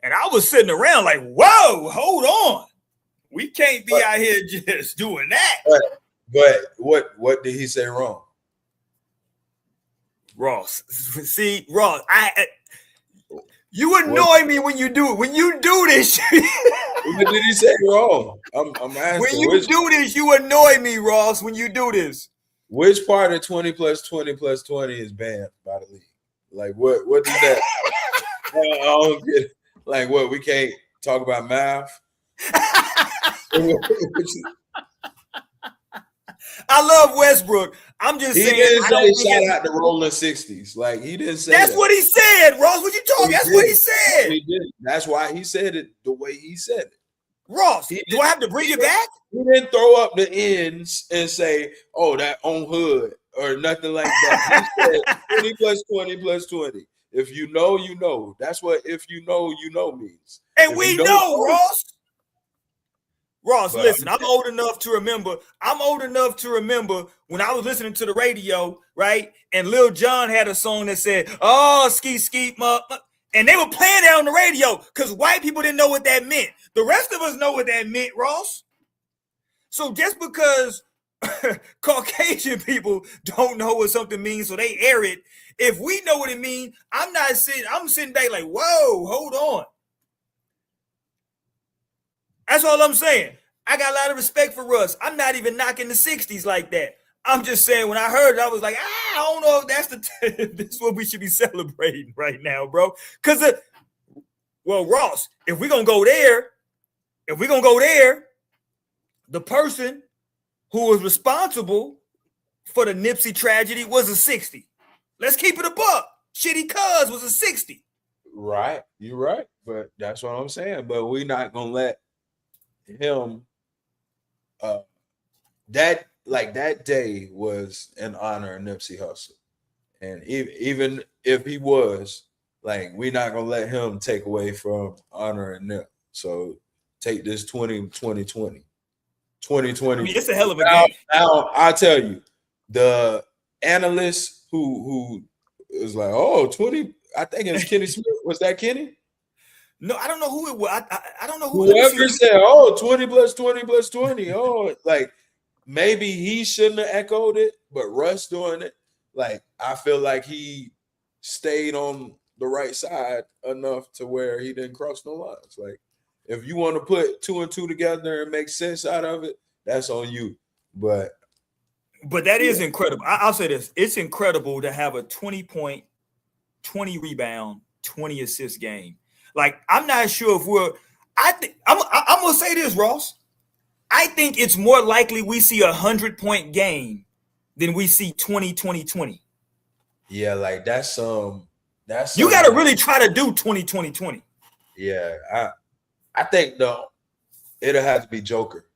And I was sitting around like, whoa, hold on. We can't be out here just doing that. But what did he say wrong? Ross, see, Ross, you annoy me when you do it. When you do this, what did he say wrong? I'm asking. When you do this, you annoy me, Ross. When you do this, which part of 20 plus 20 plus 20 is banned by the league? Like what does that? I don't get it. Like what? We can't talk about math. I love Westbrook. I'm just saying. He didn't say shout out the rolling 60s. Like he didn't say that's that. what he said, Ross. What you talking? That's what he said. He did. That's why he said it the way he said it. Ross, do I have to bring it back? He didn't throw up the ends and say, "Oh, that on hood" or nothing like that. He said 20 plus 20 plus 20. If you know, you know. That's what "if you know, you know" means. And if we you know, Ross. Ross, but listen, I'm old enough to remember. When I was listening to the radio, right? And Lil Jon had a song that said, "Oh, ski, and they were playing that on the radio because white people didn't know what that meant. The rest of us know what that meant, Ross. So just because Caucasian people don't know what something means, so they air it. If we know what it means, I'm sitting back like, whoa, hold on. That's all I'm saying. I got a lot of respect for Russ. I'm not even knocking the 60s like that. I'm just saying when I heard it, I was like, I don't know if that's this is what we should be celebrating right now, bro. Because, Ross, if we're going to go there, the person who was responsible for the Nipsey tragedy was a 60. Let's keep it a buck. Shitty Cuz was a 60. Right. You're right. But that's what I'm saying. But we're not going to let him that day was in honor of Nipsey Hussle. And even if he was, like, we're not going to let him take away from honoring Nip. So take this 2020. 2020. I mean, it's a hell of a game. Now, I tell you, the analyst who is like, oh, 20, I think it's Kenny Smith. Was that Kenny? No, I don't know who it was. I don't know who. Whoever said, oh, 20 plus 20 plus 20. Oh, like maybe he shouldn't have echoed it, but Russ doing it, like I feel like he stayed on the right side enough to where he didn't cross no lines. Like if you want to put 2 and 2 together and make sense out of it, that's on you. But that is incredible. I'll say this. It's incredible to have a 20-point, 20 rebound, 20 assist game. Like, I'm not sure if I'm going to say this, Ross. I think it's more likely we see 100-point game than we see 20-20-20. Yeah, like that's you got to really try to do 20-20-20. Yeah, I think it'll have to be Joker.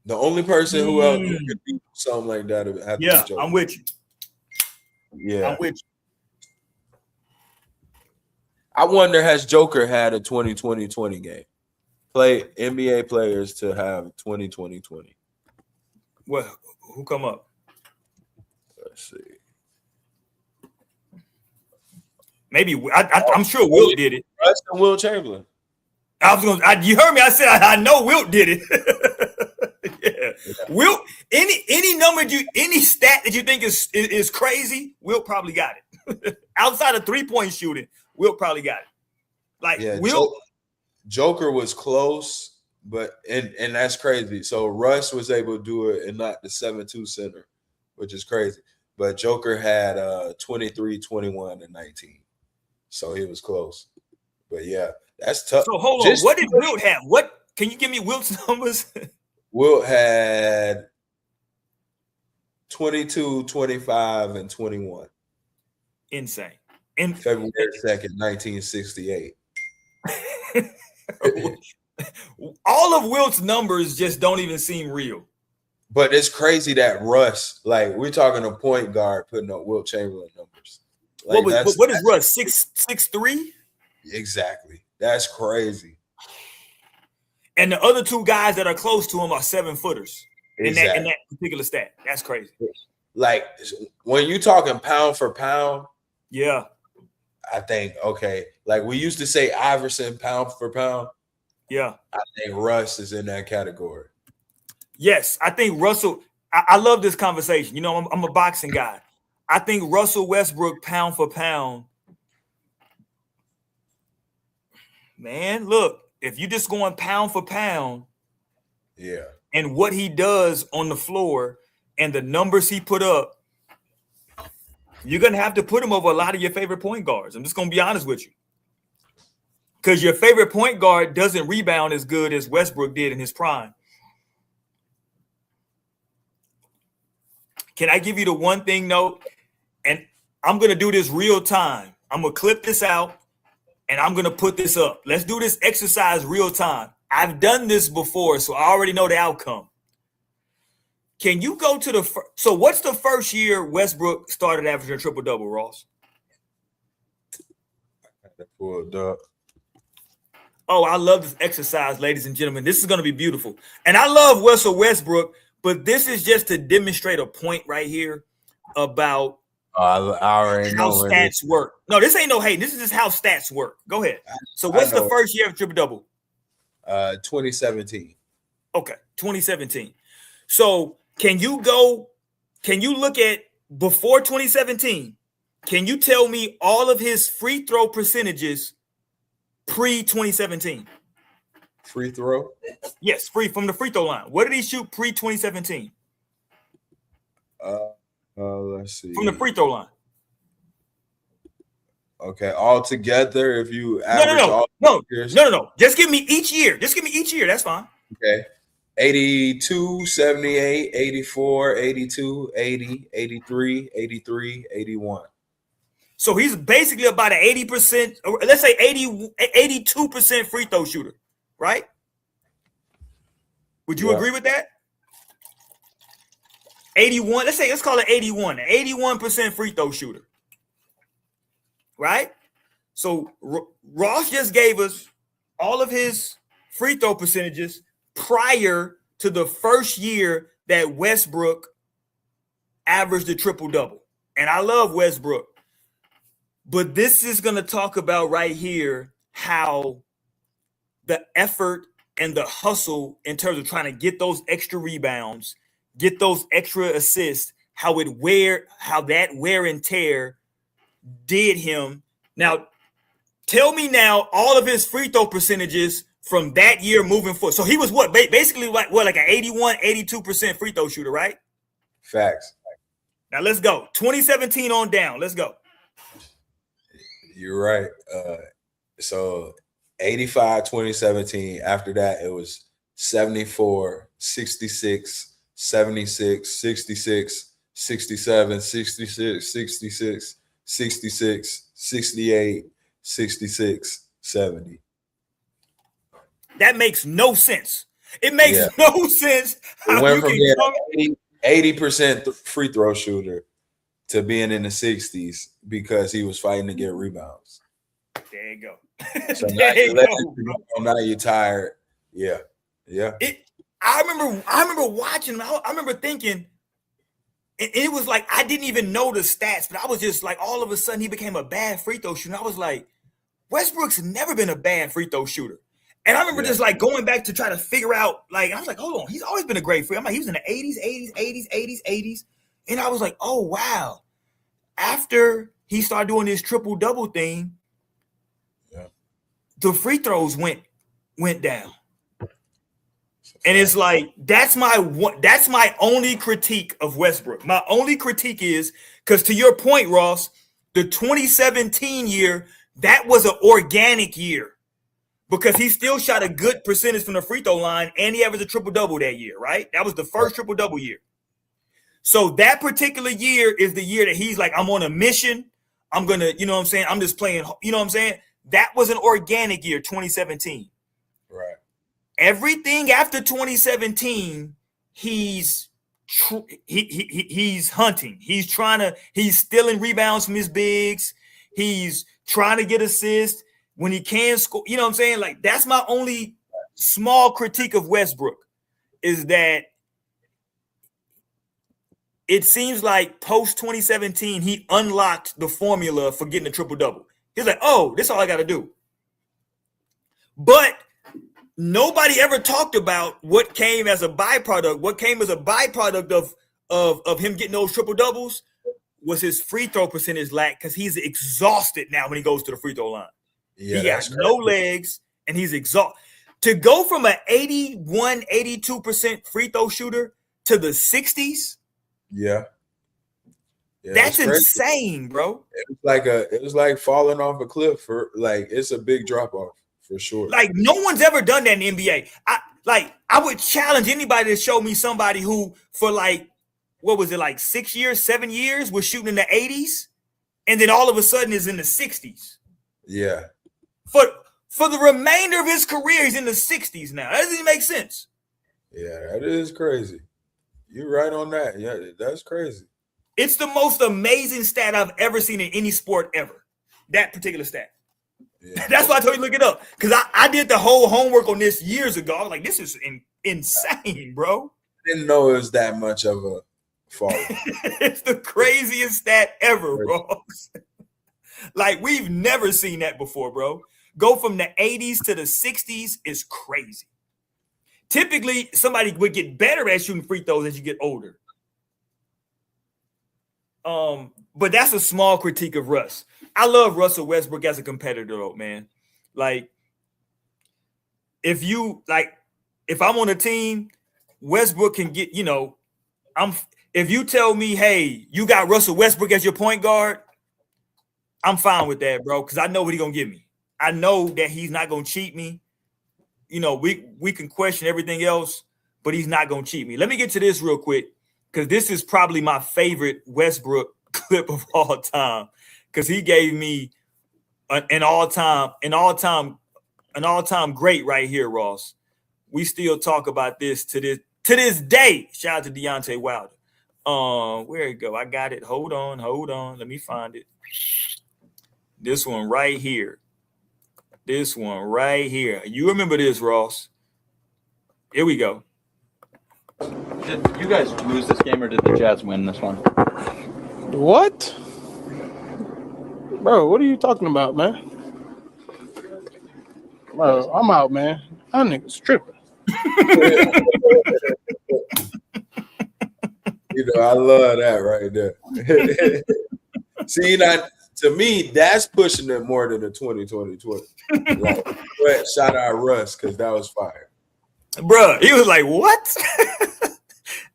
The only person who else could do something like that would have to be Joker. I'm with you. Yeah, I'm with you. I wonder, has Joker had a 20-20-20 game? Play NBA players to have 20-20-20. Well, who come up? Let's see. Maybe I'm sure Wilt did it. Russ and Will Chamberlain. You heard me. I said I know Wilt did it. Yeah. Wilt. Any number any stat that you think is crazy, Wilt probably got it. Outside of 3-point shooting, Wilt probably got it. Like Wilt. Joker was close, but and that's crazy. So Russ was able to do it and not the 7-2 center, which is crazy. But Joker had 23, 21, and 19. So he was close. But yeah, that's tough. So hold on. What did Wilt have? What can you give me Wilt's numbers? Wilt had 22, 25, and 21. Insane. February 2nd, 1968. All of Wilt's numbers just don't even seem real. But it's crazy that Russ, like we're talking a point guard putting up Wilt Chamberlain numbers. Like what is Russ? 6'3"? Exactly. That's crazy. And the other two guys that are close to him are 7-footers Exactly. in that particular stat. That's crazy. Like when you talking pound for pound, yeah. I think, okay, like we used to say Iverson pound for pound. Yeah. I think Russ is in that category. Yes, I think Russell. I love this conversation. You know, I'm a boxing guy. I think Russell Westbrook pound for pound. Man, look, if you just going pound for pound, yeah, and what he does on the floor and the numbers he put up, you're gonna have to put him over a lot of your favorite point guards. I'm just gonna be honest with you, because your favorite point guard doesn't rebound as good as Westbrook did in his prime. Can I give you the one thing, though? And I'm going to do this real time. I'm going to clip this out, and I'm going to put this up. Let's do this exercise real time. I've done this before, so I already know the outcome. Can you go to so what's the first year Westbrook started averaging a triple-double, Ross? Oh, I love this exercise, ladies and gentlemen. This is going to be beautiful. And I love Russell Westbrook, but this is just to demonstrate a point right here about I already how know stats work. No, this ain't no hate. This is just how stats work. Go ahead. So what's the first year of triple-double? 2017. Okay, 2017. So can you look at before 2017? Can you tell me all of his free throw percentages pre-2017? Free throw? Yes, free from the free throw line. What did he shoot pre-2017? Let's see. From the free throw line. Okay, all together, if you average no. Just give me each year. That's fine. Okay. 82, 78, 84, 82, 80, 83, 83, 81. So he's basically about an 80%, or let's say 82% free throw shooter, right? Would you agree with that? 81, let's call it 81, 81% free throw shooter, right? So Ross just gave us all of his free throw percentages prior to the first year that Westbrook averaged a triple-double. And I love Westbrook. But this is going to talk about right here how the effort and the hustle in terms of trying to get those extra rebounds, get those extra assists, how that wear and tear did him. Now, tell me now all of his free throw percentages from that year moving forward. So he was basically like an 81, 82% free throw shooter, right? Facts. Now let's go. 2017 on down. Let's go. You're right. So 85, 2017. After that, it was 74, 66, 76, 66, 67, 66, 66, 66, 68, 66, 70. That makes no sense. It makes no sense how it went you from can being 80% free throw shooter to being in the 60s because he was fighting to get rebounds. There you go. So now you're tired Yeah. I remember watching him. I remember thinking, and it was like I didn't even know the stats, but I was just like, all of a sudden he became a bad free throw shooter. I was like, Westbrook's never been a bad free throw shooter. And I remember just like going back to try to figure out, like, I was like, hold on, he's always been a great free. I'm like, he was in the 80s. And I was like, oh, wow. After he started doing this triple-double thing, the free throws went down. And it's like, that's my only critique of Westbrook. My only critique is, because to your point, Ross, the 2017 year, that was an organic year because he still shot a good percentage from the free throw line and he averaged a triple-double that year, right? That was the first triple-double year. So that particular year is the year that he's like, I'm on a mission. I'm going to, you know what I'm saying? I'm just playing, you know what I'm saying? That was an organic year, 2017. Right. Everything after 2017, he's hunting. He's stealing rebounds from his bigs. He's trying to get assists when he can score. You know what I'm saying? Like, that's my only small critique of Westbrook, is that it seems like post 2017, he unlocked the formula for getting a triple-double. He's like, oh, this is all I got to do. But nobody ever talked about what came as a byproduct. What came as a byproduct of him getting those triple-doubles was his free throw percentage lack, because he's exhausted now when he goes to the free throw line. Yeah, he got no legs, and he's exhausted. To go from an 81, 82% free throw shooter to the 60s, that's insane, bro. It was like falling off a cliff. It's a big drop off for sure. Like, no one's ever done that in the NBA. I would challenge anybody to show me somebody who, for like, what was it, like 6 years, 7 years, was shooting in the 80s, and then all of a sudden is in the 60s. Yeah. For the remainder of his career, he's in the 60s now. That doesn't even make sense. Yeah, that is crazy. You're right on that. Yeah, that's crazy. It's the most amazing stat I've ever seen in any sport ever. That particular stat. Yeah. That's why I told you to look it up. Because I did the whole homework on this years ago. I was like, this is insane, bro. I didn't know it was that much of a fall. It's the craziest stat ever, bro. Like, we've never seen that before, bro. Go from the 80s to the 60s is crazy. Typically, somebody would get better at shooting free throws as you get older. But that's a small critique of Russ. I love Russell Westbrook as a competitor, though, man. Like, if I'm on a team, Westbrook can get, if you tell me, hey, you got Russell Westbrook as your point guard, I'm fine with that, bro, because I know what he's going to give me. I know that he's not going to cheat me. We can question everything else, but he's not going to cheat me. Let me get to this real quick, because this is probably my favorite Westbrook clip of all time, because he gave me an all-time great right here, Ross. We still talk about this to this day. Shout out to Deontay Wilder. Where it go? I got it. Hold on. Let me find it. This one right here. You remember this, Ross? Here we go. Did you guys lose this game, or did the Jazz win this one? What? Bro, what are you talking about, man? Bro, I'm out, man. That nigga's tripping. I love that right there. See, to me, that's pushing it more than the 2020. But shout out Russ, because that was fire. Bruh, he was like, what?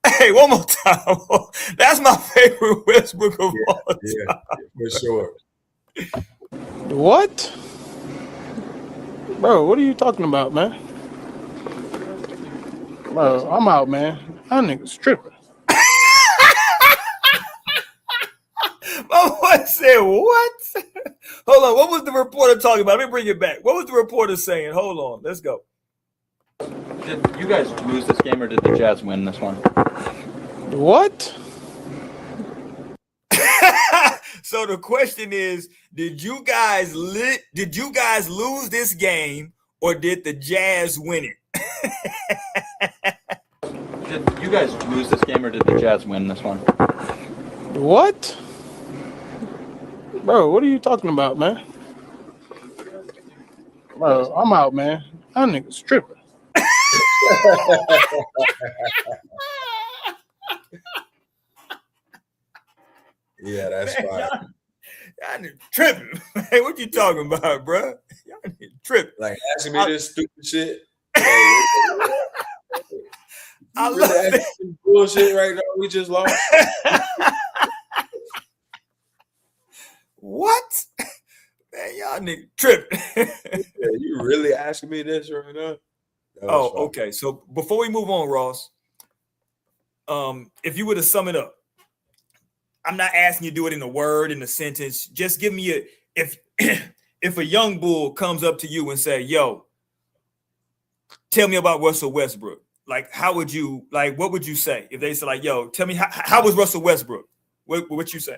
Hey, one more time. That's my favorite Westbrook of all time. Yeah, for sure. What? Bro, what are you talking about, man? Bro, I'm out, man. That nigga's tripping. My boy said, what? Hold on. What was the reporter talking about? Let me bring it back. What was the reporter saying? Hold on. Let's go. Did you guys lose this game, or did the Jazz win this one? What? So the question is, did you guys lose this game, or did the Jazz win it? Did you guys lose this game or did the Jazz win this one? What? Bro, what are you talking about, man? Bro, I'm out, man. That nigga's tripping. Yeah, that's fine. Y'all niggas tripping. Hey, what you talking about, bro? Y'all niggas tripping. Like asking me this stupid shit. I Really love asking it. this bullshit right now. We just lost. What? Man, y'all niggas tripping. Yeah, you really asking me this right now? That was Oh, fun. okay. So before we move on, Ross, if you were to sum it up, I'm not asking you to do it in a word, in a sentence. Just give me if if a young bull comes up to you and say, "Yo, tell me about Russell Westbrook." Like, what would you say if they say, like, "Yo, tell me how was Russell Westbrook?" What you say?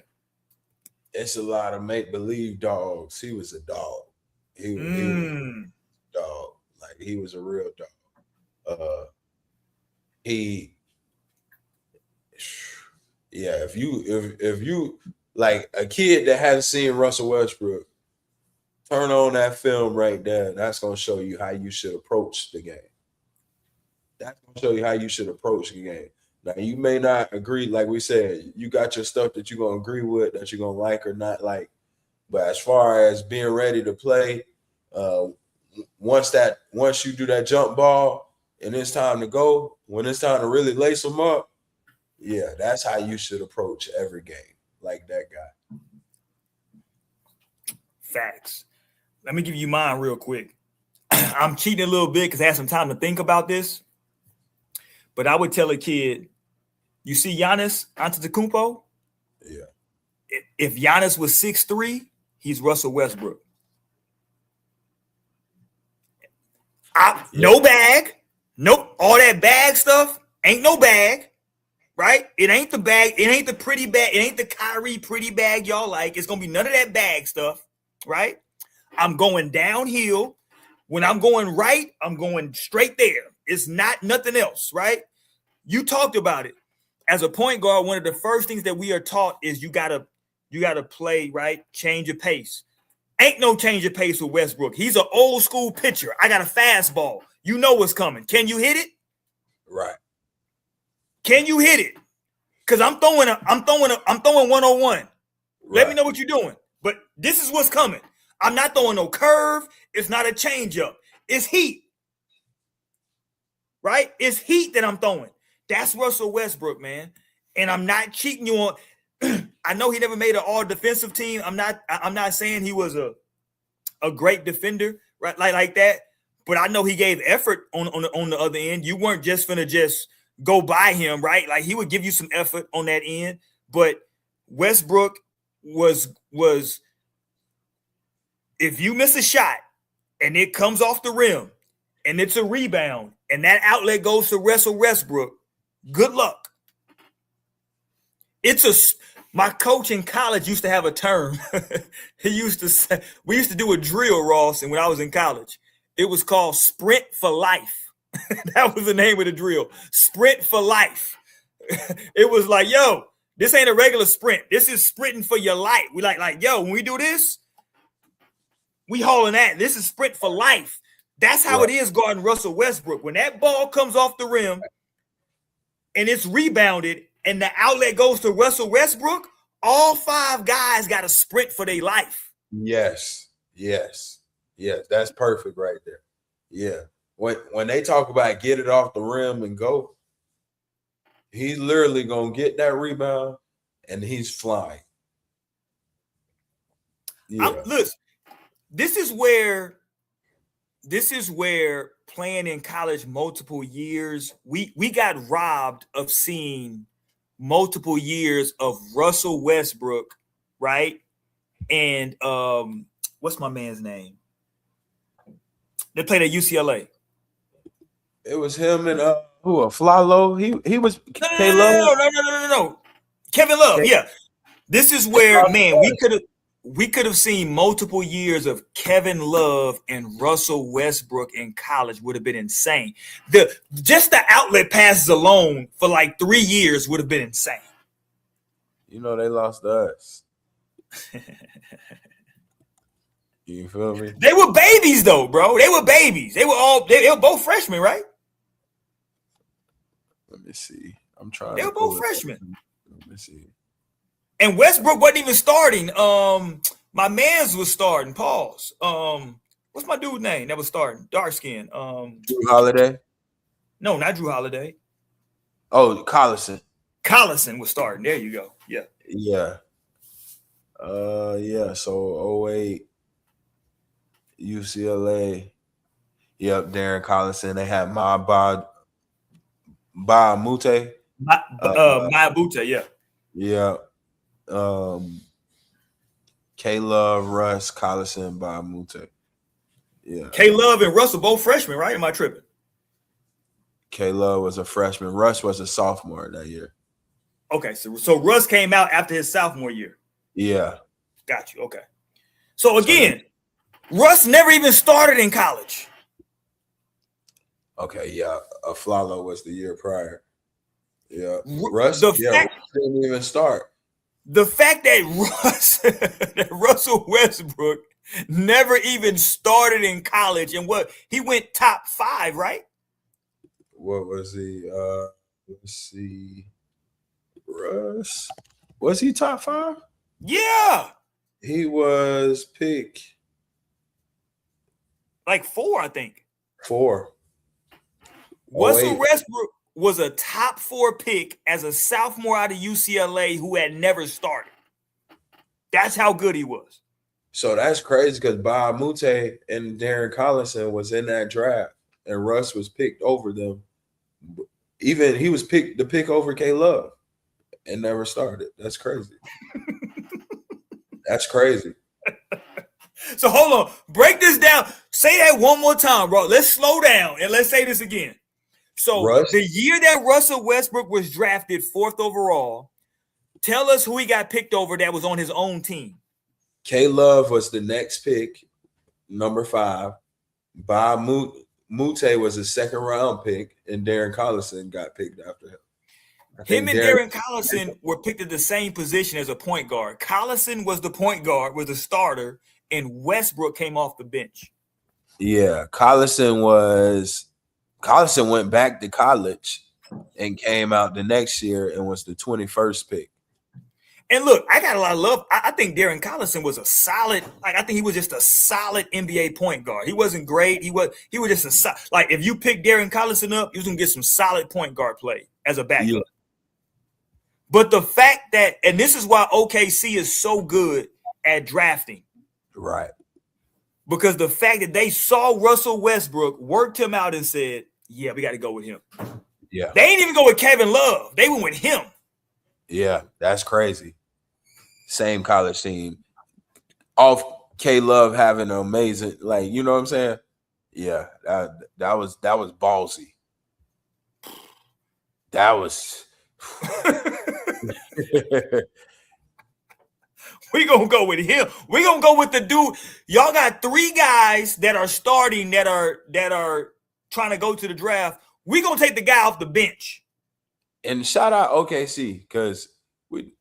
It's a lot of make believe dogs. He was a dog. He was a dog. Like he was a real dog. If you like a kid that hasn't seen Russell Westbrook, turn on that film right there. That's gonna show you how you should approach the game. That's gonna show you how you should approach the game. Now you may not agree, like we said, you got your stuff that you're gonna agree with, that you're gonna like or not like. But as far as being ready to play, once you do that jump ball and it's time to go, when it's time to really lace them up, yeah, that's how you should approach every game, like that guy. Facts. Let me give you mine real quick. I'm cheating a little bit because I had some time to think about this. But I would tell a kid, you see Giannis Antetokounmpo? Yeah. If Giannis was 6'3", he's Russell Westbrook. No bag. Nope. All that bag stuff ain't no bag. Right? It ain't the bag. It ain't the pretty bag. It ain't the Kyrie pretty bag y'all like. It's going to be none of that bag stuff. Right? I'm going downhill. When I'm going right, I'm going straight there. It's not nothing else. Right? You talked about it. As a point guard, one of the first things that we are taught is you gotta play, right? Change your pace. Ain't no change of pace with Westbrook. He's an old school pitcher. I got a fastball. You know what's coming. Can you hit it? Right. Can you hit it? Because I'm throwing 101. Right. Let me know what you're doing. But this is what's coming. I'm not throwing no curve. It's not a changeup. It's heat. Right? It's heat that I'm throwing. That's Russell Westbrook, man. And I'm not cheating you on. I know he never made an all defensive team. I'm not saying he was a great defender, right? Like that. But I know he gave effort on the other end. You weren't just finna just go by him, right? Like he would give you some effort on that end. But Westbrook was if you miss a shot and it comes off the rim and it's a rebound and that outlet goes to Russell Westbrook, good luck. My coach in college used to have a term. He used to say, we used to do a drill, Ross, and when I was in college, it was called sprint for life. That was the name of the drill. Sprint for life. It was like, yo, this ain't a regular sprint. This is sprinting for your life. We like, yo, when we do this, we hauling that. This is sprint for life. That's how it is guarding Russell Westbrook. When that ball comes off the rim and it's rebounded and the outlet goes to Russell Westbrook, all five guys got to sprint for their life. Yes. That's perfect right there. Yeah. When they talk about get it off the rim and go, he's literally going to get that rebound and he's flying. Yeah. Listen, this is where playing in college multiple years, we got robbed of seeing multiple years of Russell Westbrook, right? And what's my man's name? They played at UCLA. It was him and Flalo. He was No. Kevin Love. Yeah. This is where, man, we could have seen multiple years of Kevin Love and Russell Westbrook in college would have been insane. Just the outlet passes alone for like 3 years would have been insane. You know they lost to us. You feel me? They were babies though, bro. They were babies. They were both freshmen, right? Let me see. I'm trying. They were both freshmen. Let me see. And Westbrook wasn't even starting. My man's was starting. Pause. What's my dude's name that was starting? Dark skin. Drew Holiday? No, not Drew Holiday. Oh, Collison. Collison was starting. There you go. Yeah. Yeah. Yeah. So 08, UCLA. Yep, Darren Collison. They had Mute. Mabuta, yeah. Yeah. K-Love, Russ, Collison, Mute. Yeah. K-Love and Russell both freshmen, right? Am I tripping? K-Love was a freshman. Russ was a sophomore that year. Okay, so Russ came out after his sophomore year. Yeah. Got you. Okay. So again, Russ never even started in college. Okay, yeah. Aflalo was the year prior. Yeah. Russ didn't even start. The fact that Russell Westbrook never even started in college and he went top 5, right? What was he? Let's see. Russ. Was he top 5? Yeah. He was pick like 4, I think. 4. Russell Westbrook was a top 4 pick as a sophomore out of UCLA who had never started. That's how good he was. So that's crazy because Mute and Darren Collison was in that draft and Russ was picked over them. Even he was picked the pick over K-Love and never started. That's crazy. That's crazy. So hold on. Break this down. Say that one more time, bro. Let's slow down and let's say this again. So the year that Russell Westbrook was drafted 4th overall, tell us who he got picked over that was on his own team. K-Love was the next pick, number 5. Mute was a 2nd round pick, and Darren Collison got picked after him. Him and Darren Collison were picked at the same position as a point guard. Collison was the point guard, was the starter, and Westbrook came off the bench. Yeah, Collison went back to college and came out the next year and was the 21st pick. And look, I got a lot of love. I think Darren Collison was a solid, I think he was just a solid NBA point guard. He wasn't great. He was just a solid, if you pick Darren Collison up, he was going to get some solid point guard play as a backup. Yeah. But the fact that, and this is why OKC is so good at drafting. Right. Because the fact that they saw Russell Westbrook, worked him out and said, yeah, we got to go with him. Yeah. They ain't even go with Kevin Love. They went with him. Yeah, that's crazy. Same college team. Off K-Love having an amazing, you know what I'm saying? Yeah, that was ballsy. That was we gonna go with him. We gonna go with the dude. Y'all got 3 guys that are starting that are trying to go to the draft. We gonna take the guy off the bench. And shout out OKC because we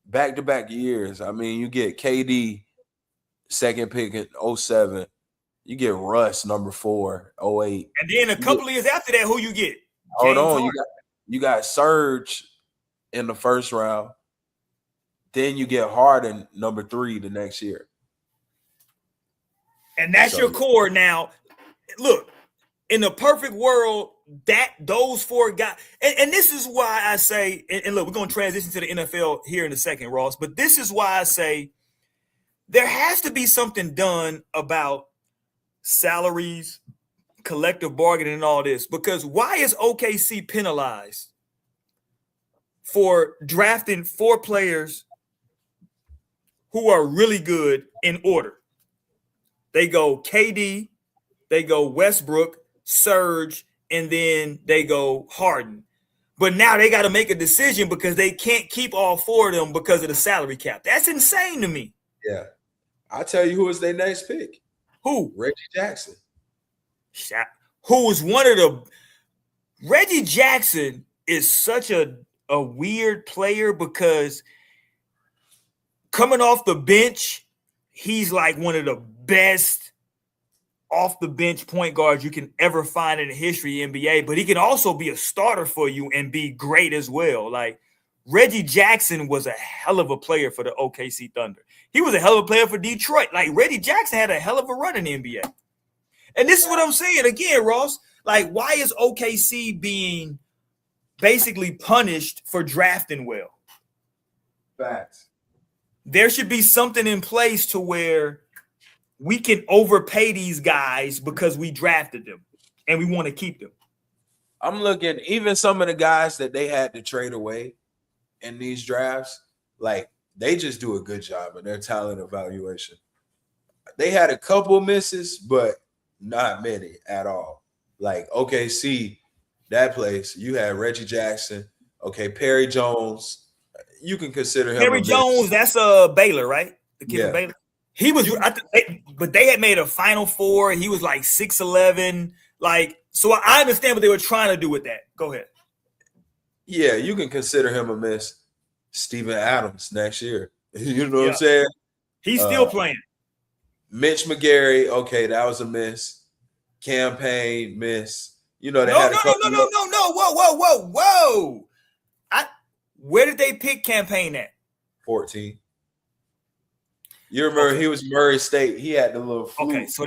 back-to-back years. I mean, you get KD 2nd pick in 07. You get Russ number 4, 08. And then a couple of years after that, who you get? Hold on, you got Serge in the 1st round. Then you get Harden number 3 the next year. And that's your core now. Look, in the perfect world, those 4 guys, and this is why I say, and look, we're going to transition to the NFL here in a second, Ross, but this is why I say there has to be something done about salaries, collective bargaining, and all this, because why is OKC penalized for drafting 4 players who are really good in order? They go KD, they go Westbrook, Serge, and then they go Harden. But now they got to make a decision because they can't keep all 4 of them because of the salary cap. That's insane to me. Yeah. I'll tell you who was their next pick. Who? Reggie Jackson. Who was one of the Reggie Jackson is such a weird player because coming off the bench, he's like one of the best off the bench point guards you can ever find in the history of the NBA, but he can also be a starter for you and be great as well. Like Reggie Jackson was a hell of a player for the OKC Thunder. He was a hell of a player for Detroit. Like Reggie Jackson had a hell of a run in the NBA. And this is what I'm saying again, Ross. Like, why is OKC being basically punished for drafting well? Facts. There should be something in place to where we can overpay these guys because we drafted them and we want to keep them. I'm looking, even some of the guys that they had to trade away in these drafts, like they just do a good job in their talent evaluation. They had a couple misses, but not many at all. Like OKC, that place, you had Reggie Jackson, okay, Perry Jones. You can consider him Perry Jones, that's Baylor, right? The kid from Baylor. He was, but they had made a Final Four. He was like 6'11". Like, so I understand what they were trying to do with that. Go ahead. Yeah, you can consider him a miss. Steven Adams next year. You know what I'm saying? He's still playing. Mitch McGary, okay, that was a miss. Campaign miss. You know, they No. had a couple. Whoa. Where did they pick Campaign at? 14. You remember he was Murray State. He had the little flute. Okay, so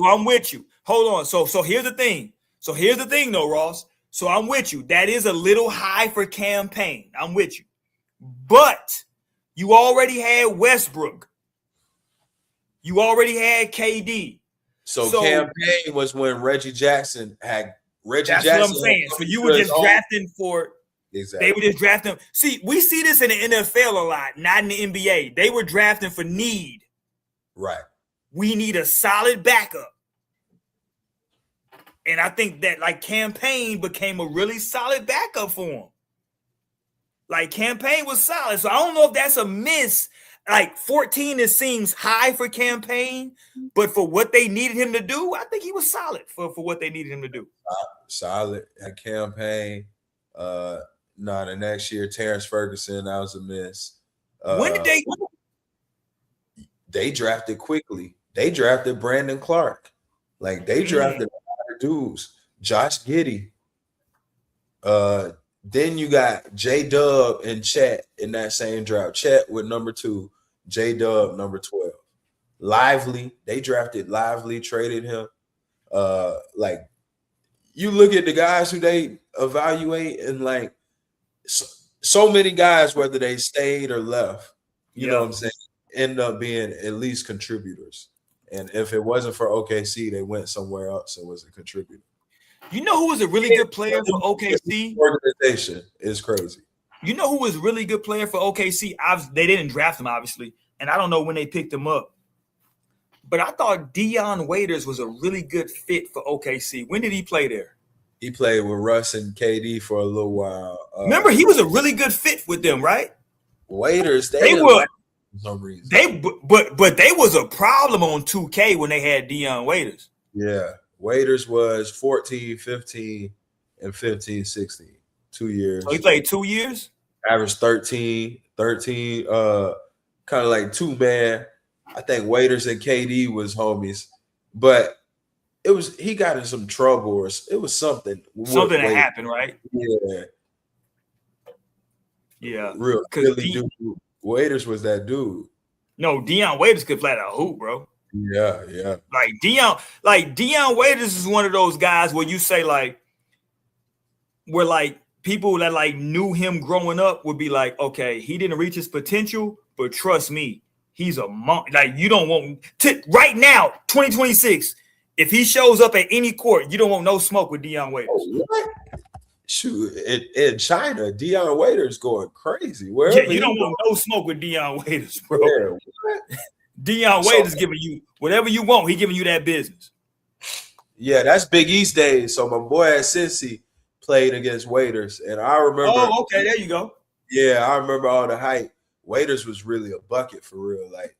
I'm with you. Hold on. So here's the thing. Though, Ross. So I'm with you. That is a little high for Campaign. I'm with you. But you already had Westbrook. You already had KD. So Campaign was when Reggie Jackson had That's what I'm saying. So you were just drafting for exactly. They were just drafting. See, we see this in the NFL a lot, not in the NBA. They were drafting for need. Right. We need a solid backup. And I think that like Campaign became a really solid backup for him. Like Campaign was solid. So I don't know if that's a miss. Like 14, it seems high for Campaign, but for what they needed him to do, I think he was solid for what they needed him to do. Solid at Campaign. The next year, Terrence Ferguson, that was a miss. When did they drafted quickly? They drafted Brandon Clark. Like they drafted a lot of dudes. Josh Giddey. Then you got J-Dub and Chet in that same draft. Chet with number 2, J-Dub number 12. Lively, they drafted Lively, traded him. Like you look at the guys who they evaluate, and like so many guys, whether they stayed or left, you know what I'm saying, end up being at least contributors. And if it wasn't for OKC, they went somewhere else and was a contributor. You know who was a really good player for OKC? Organization is crazy. You know who was really good player for OKC? They didn't draft him, obviously, and I don't know when they picked him up. But I thought Dion Waiters was a really good fit for OKC. When did he play there? He played with Russ and KD for a little while. Remember, he was a really good fit with them, right? Waiters, they were for some reason. But they was a problem on 2K when they had Dion Waiters. Yeah. Waiters was 14, 15, and 15, 16. 2 years. So he played 2 years? Averaged 13, kind of like two-man. I think Waiters and KD was homies. But he got in some trouble, or it was something. Something that happened, right? Yeah. Yeah. Really dude. Waiters was that dude. No, Dion Waiters could flat out hoop, bro. Yeah. Like Dion Waiters is one of those guys where you say like, where like people that like knew him growing up would be like, okay, he didn't reach his potential, but trust me, he's a monk. Like you don't want right now, 2026. If he shows up at any court, you don't want no smoke with Dion Waiters. Oh, what? Shoot, in China, Dion Waiters going crazy. You don't want no smoke with Dion Waiters, bro. Yeah, Dion Waiters giving you whatever you want. He giving you that business. Yeah, that's Big East days. So my boy at Cincy played against Waiters, and I remember. Oh, okay, there you go. Yeah, I remember all the hype. Waiters was really a bucket for real. Like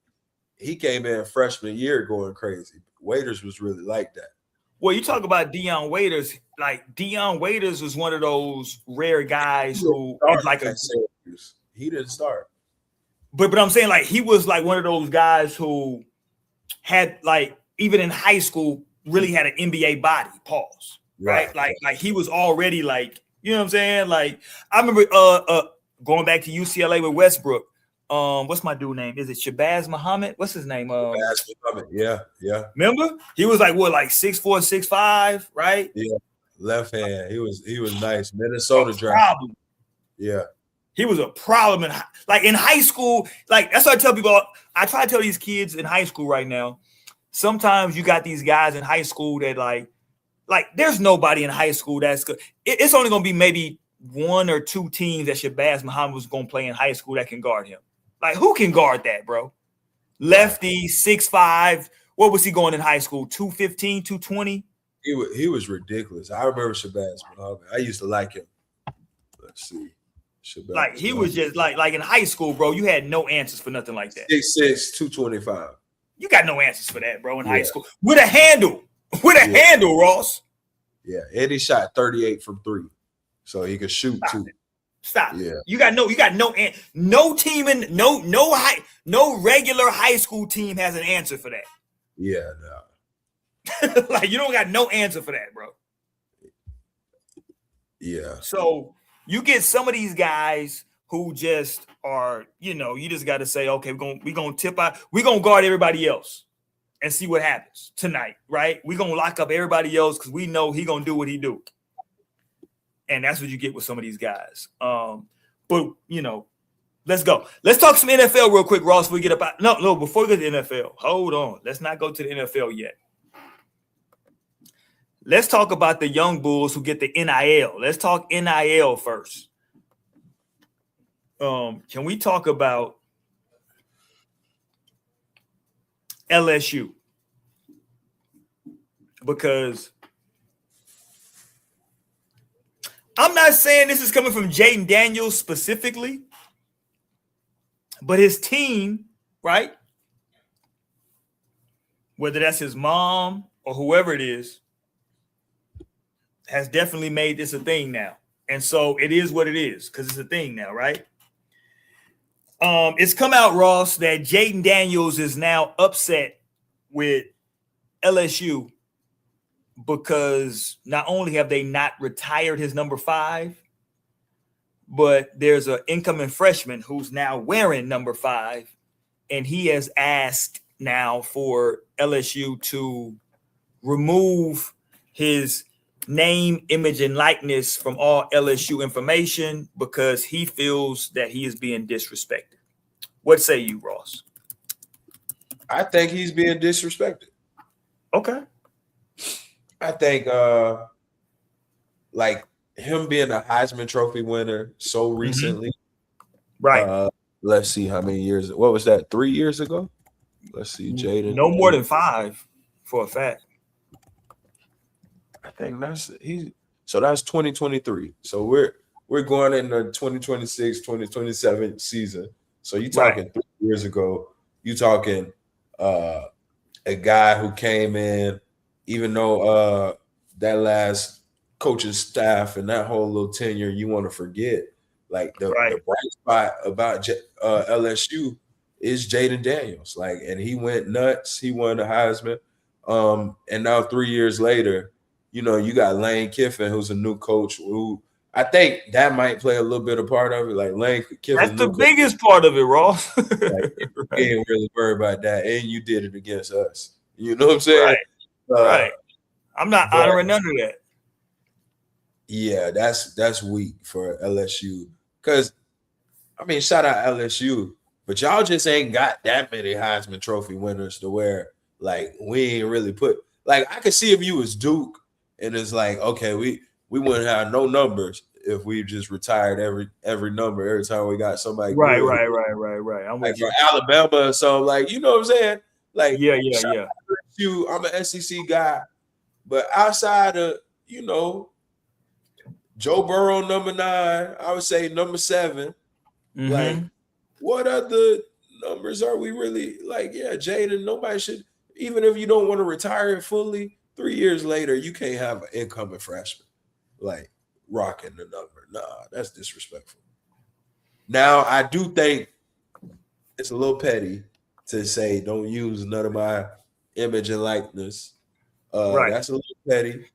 he came in freshman year going crazy. Waiters was really like that. Well, you talk about Deion Waiters. Like Deion Waiters was one of those rare guys who is like a. He didn't start. But I'm saying like he was like one of those guys who had like even in high school really had an NBA body. Pause. Right? Like he was already like, you know what I'm saying? Like I remember going back to UCLA with Westbrook. What's my dude name? Is it Shabazz Muhammad? What's his name? Shabazz Muhammad. Yeah. Remember? He was like what, like 6'4", 6'5", right? Yeah. Left hand. He was nice. Minnesota draft. Yeah. He was a problem in high school. Like that's what I tell people. I try to tell these kids in high school right now. Sometimes you got these guys in high school that like there's nobody in high school that's good. It's only gonna be maybe one or two teams that Shabazz Muhammad was gonna play in high school that can guard him. Like who can guard that, bro? Lefty, 6'5". What was he going in high school? 215, 220? He was ridiculous. I remember Shabazz Muhammad. I used to like him. Let's see. Shabazz like he was just like in high school, bro. You had no answers for nothing like that. 6'6", 225. You got no answers for that, bro. In high school with a handle, handle, Ross. Yeah, and he shot 38 from 3, so he could shoot too. Stop. Yeah, you got no team in no regular high school team has an answer for that. Yeah, no. Like you don't got no answer for that, bro. Yeah. So you get some of these guys who just are, you just got to say, okay, we're gonna tip out, we're gonna guard everybody else and see what happens tonight, right? We're gonna lock up everybody else because we know he gonna do what he do. And that's what you get with some of these guys. But let's go. Let's talk some NFL real quick, Ross. Before we get up. No, before we get to the NFL, hold on. Let's not go to the NFL yet. Let's talk about the young bulls who get the NIL. Let's talk NIL first. Can we talk about LSU? Because I'm not saying this is coming from Jaden Daniels specifically, but his team, right? Whether that's his mom or whoever it is, has definitely made this a thing now. And so it is what it is because it's a thing now, right? It's come out, Ross, that Jaden Daniels is now upset with LSU because not only have they not retired his number 5, but there's an incoming freshman who's now wearing number 5, and he has asked now for LSU to remove his name, image, and likeness from all LSU information because he feels that he is being disrespected. What say you, Ross? I think he's being disrespected. Okay. I think like him being a Heisman Trophy winner so recently. Right. Let's see how many years. What was that? 3 years ago? Let's see, Jaden. No more than 5 for a fact. I think that's 2023. So we're going into 2026, 2027 season. So you talking 3 years ago. You talking a guy who came in, even though that last coaching staff and that whole little tenure you want to forget. Like the bright spot about LSU is Jaden Daniels. Like, and he went nuts. He won the Heisman. And now 3 years later, you got Lane Kiffin, who's a new coach, who I think that might play a little bit of part of it. Like Lane Kiffin. That's the biggest part of it, Ross. Like, he ain't really worried about that. And you did it against us. You know what I'm saying? Right. I'm not honoring none of that. Yeah, that's weak for LSU. Because, I mean, shout out LSU, but y'all just ain't got that many Heisman Trophy winners to where, like, we ain't really put – like, I could see if you was Duke and it's like, okay, we wouldn't have no numbers if we just retired every number every time we got somebody. Right. I'm like for Alabama or something, like, you know what I'm saying? Like, yeah. LSU, I'm an SEC guy, but outside of, Joe Burrow, number 9, I would say number 7. Mm-hmm. Like, what other numbers are we really like? Yeah, Jaden, nobody should, even if you don't want to retire it fully, 3 years later, you can't have an incoming freshman like rocking the number. Nah, that's disrespectful. Now, I do think it's a little petty to say don't use none of my image and likeness. Right. That's a little petty.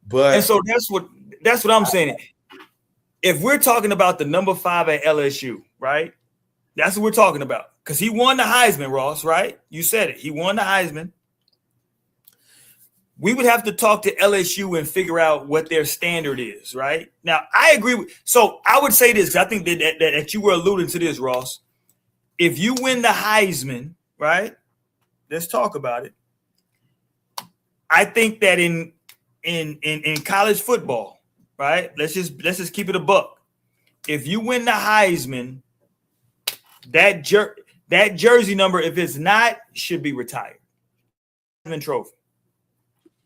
But and so that's what I'm saying. If we're talking about the number 5 at LSU, right? That's what we're talking about. Because he won the Heisman, Ross, right? You said it. He won the Heisman. We would have to talk to LSU and figure out what their standard is, right? Now, I agree with. So I would say this, because I think that you were alluding to this, Ross. If you win the Heisman, right? Let's talk about it. I think that in college football, right? Let's just keep it a buck. If you win the Heisman, that jersey number, if it's not, should be retired. Heisman Trophy.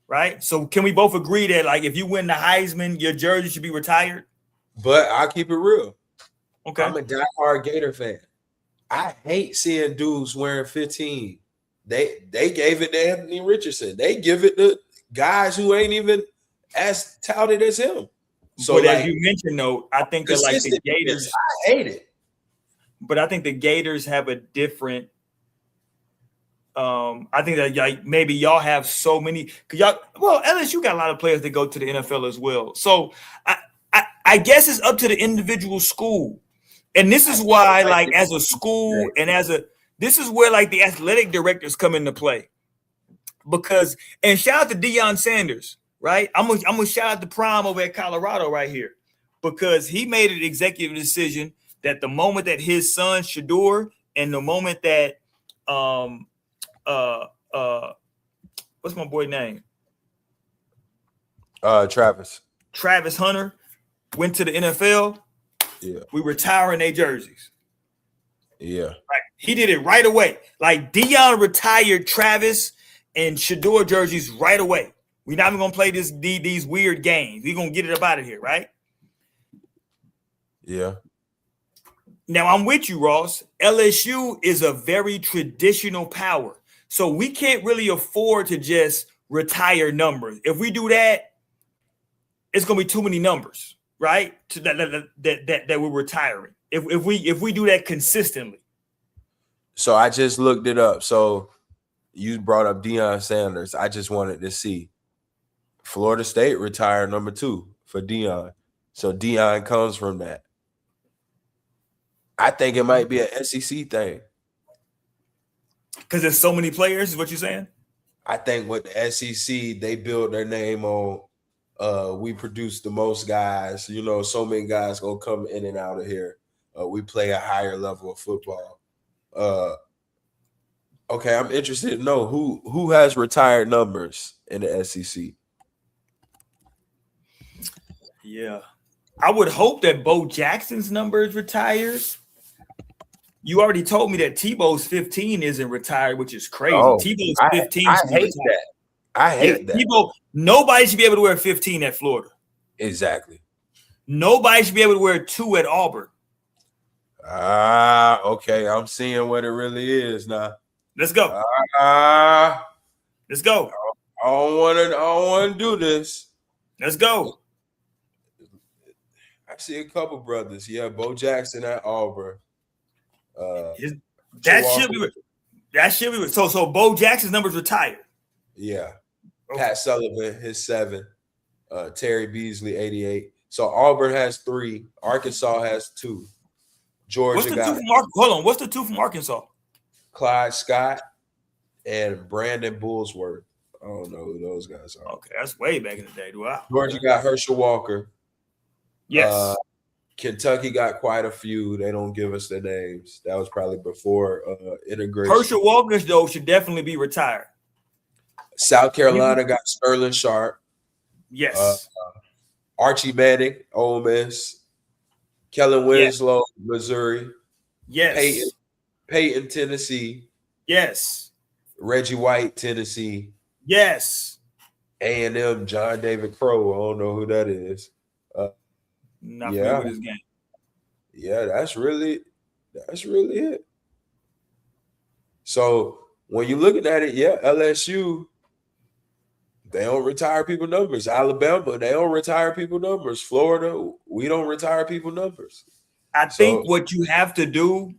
Right? So can we both agree that, like, if you win the Heisman, your jersey should be retired? But I'll keep it real. Okay. I'm a diehard Gator fan. I hate seeing dudes wearing 15. They gave it to Anthony Richardson. They give it to guys who ain't even as touted as him. So, but like, as you mentioned, though, I think that, like, the Gators, I hate it. But I think the Gators have a different. I think that, like, maybe y'all have so many. LSU got a lot of players that go to the NFL as well. So I guess it's up to the individual school, and this is why, like, as a school and this is where, like, the athletic directors come into play. Because, and shout out to Deion Sanders, right? I'm gonna shout out to Prime over at Colorado right here, because he made an executive decision that the moment that his son Shador and the moment that what's my boy name? Travis Hunter went to the NFL. Yeah. We retiring their jerseys. Yeah. Right. He did it right away. Like, Deion retired Travis and Shador jerseys right away. We're not even gonna play these weird games. We're gonna get it up out of here, right? Yeah. Now, I'm with you, Ross. LSU is a very traditional power. So we can't really afford to just retire numbers. If we do that, it's going to be too many numbers, right? That we're retiring. If we do that consistently. So I just looked it up. So you brought up Deion Sanders. I just wanted to see. Florida State retired number 2 for Deion. So Deion comes from that. I think it might be an SEC thing. Because there's so many players, is what you're saying? I think with the SEC, they build their name on we produce the most guys. You know, so many guys gonna come in and out of here. We play a higher level of football. Okay, I'm interested to know who has retired numbers in the SEC. Yeah. I would hope that Bo Jackson's number is retired. You already told me that Tebow's 15 isn't retired, which is crazy. Tebow's 15. I hate that. I hate that. Tebow, nobody should be able to wear 15 at Florida. Exactly. Nobody should be able to wear 2 at Auburn. Okay. I'm seeing what it really is now. Let's go. Let's go. I don't want to do this. Let's go. I see a couple brothers. Yeah, Bo Jackson at Auburn. That should be so Bo Jackson's number's retired. Yeah. Okay. Pat Sullivan, his 7. Terry Beasley, 88. So Auburn has 3. Arkansas has 2. Georgia What's the got 2 from Hold on. What's the 2 from Arkansas? Clyde Scott and Brandon Bullsworth. I don't know who those guys are. Okay, that's way back in the day. Wow. Georgia got Herschel Walker. Yes. Kentucky got quite a few. They don't give us their names. That was probably before integration. Herschel Walker, though, should definitely be retired. South Carolina got Sterling Sharp. Yes. Archie Manning, Ole Miss. Kellen Winslow, Missouri. Yes. Peyton, Tennessee. Yes. Reggie White, Tennessee. Yes. A&M, John David Crow. I don't know who that is. Not familiar with his game. Yeah, that's really it. So when you're looking at it, yeah, LSU, they don't retire people numbers. Alabama, they don't retire people numbers. Florida, we don't retire people numbers. I So think what you have to do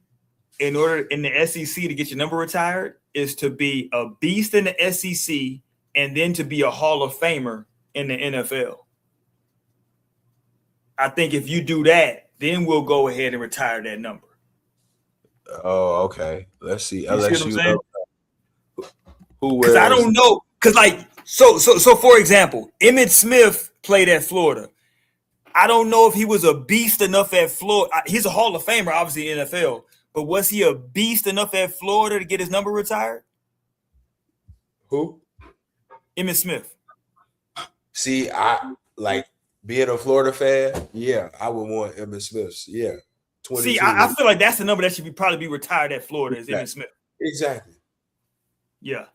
in order in the SEC to get your number retired is to be a beast in the SEC and then to be a Hall of Famer in the NFL. I think if you do that, then we'll go ahead and retire that number. oh, okay. Let's see. You see what I'm LSU saying? who Because I don't know. Because so for example, Emmitt Smith played at Florida. I don't know if he was a beast enough at Florida. He's a Hall of Famer, obviously, in the NFL. But was he a beast enough at Florida to get his number retired? Who? Emmitt Smith. See, I like being a Florida fan. Yeah, I would want Emmitt Smith. Yeah, 22. See, I feel like that's the number that should probably be retired at Florida is Emmitt Smith. Exactly. Yeah.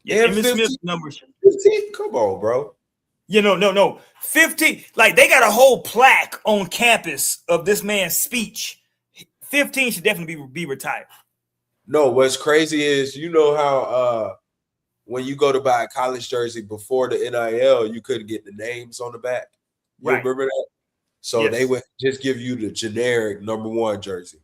Yeah, And Emmitt 15, Smith's number. 15? Come on, bro. No. 15. Like they got a whole plaque on campus of this man's speech. 15 should definitely be retired. No, what's crazy is you know how when you go to buy a college jersey before the NIL, you couldn't get the names on the back. You Right. remember that? So Yes. they would just give you the generic number 1 jersey.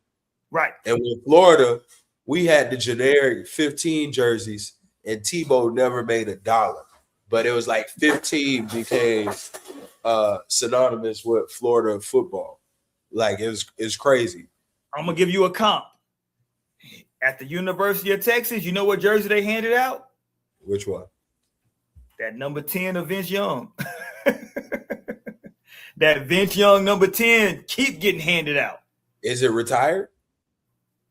Right. And with Florida, we had the generic 15 jerseys, and Tebow never made $1. But it was like 15 became synonymous with Florida football. Like it's crazy. I'm gonna give you a comp. At the University of Texas, you know what jersey they handed out? Which one? That number 10 of Vince Young. That Vince Young number 10 keep getting handed out. Is it retired?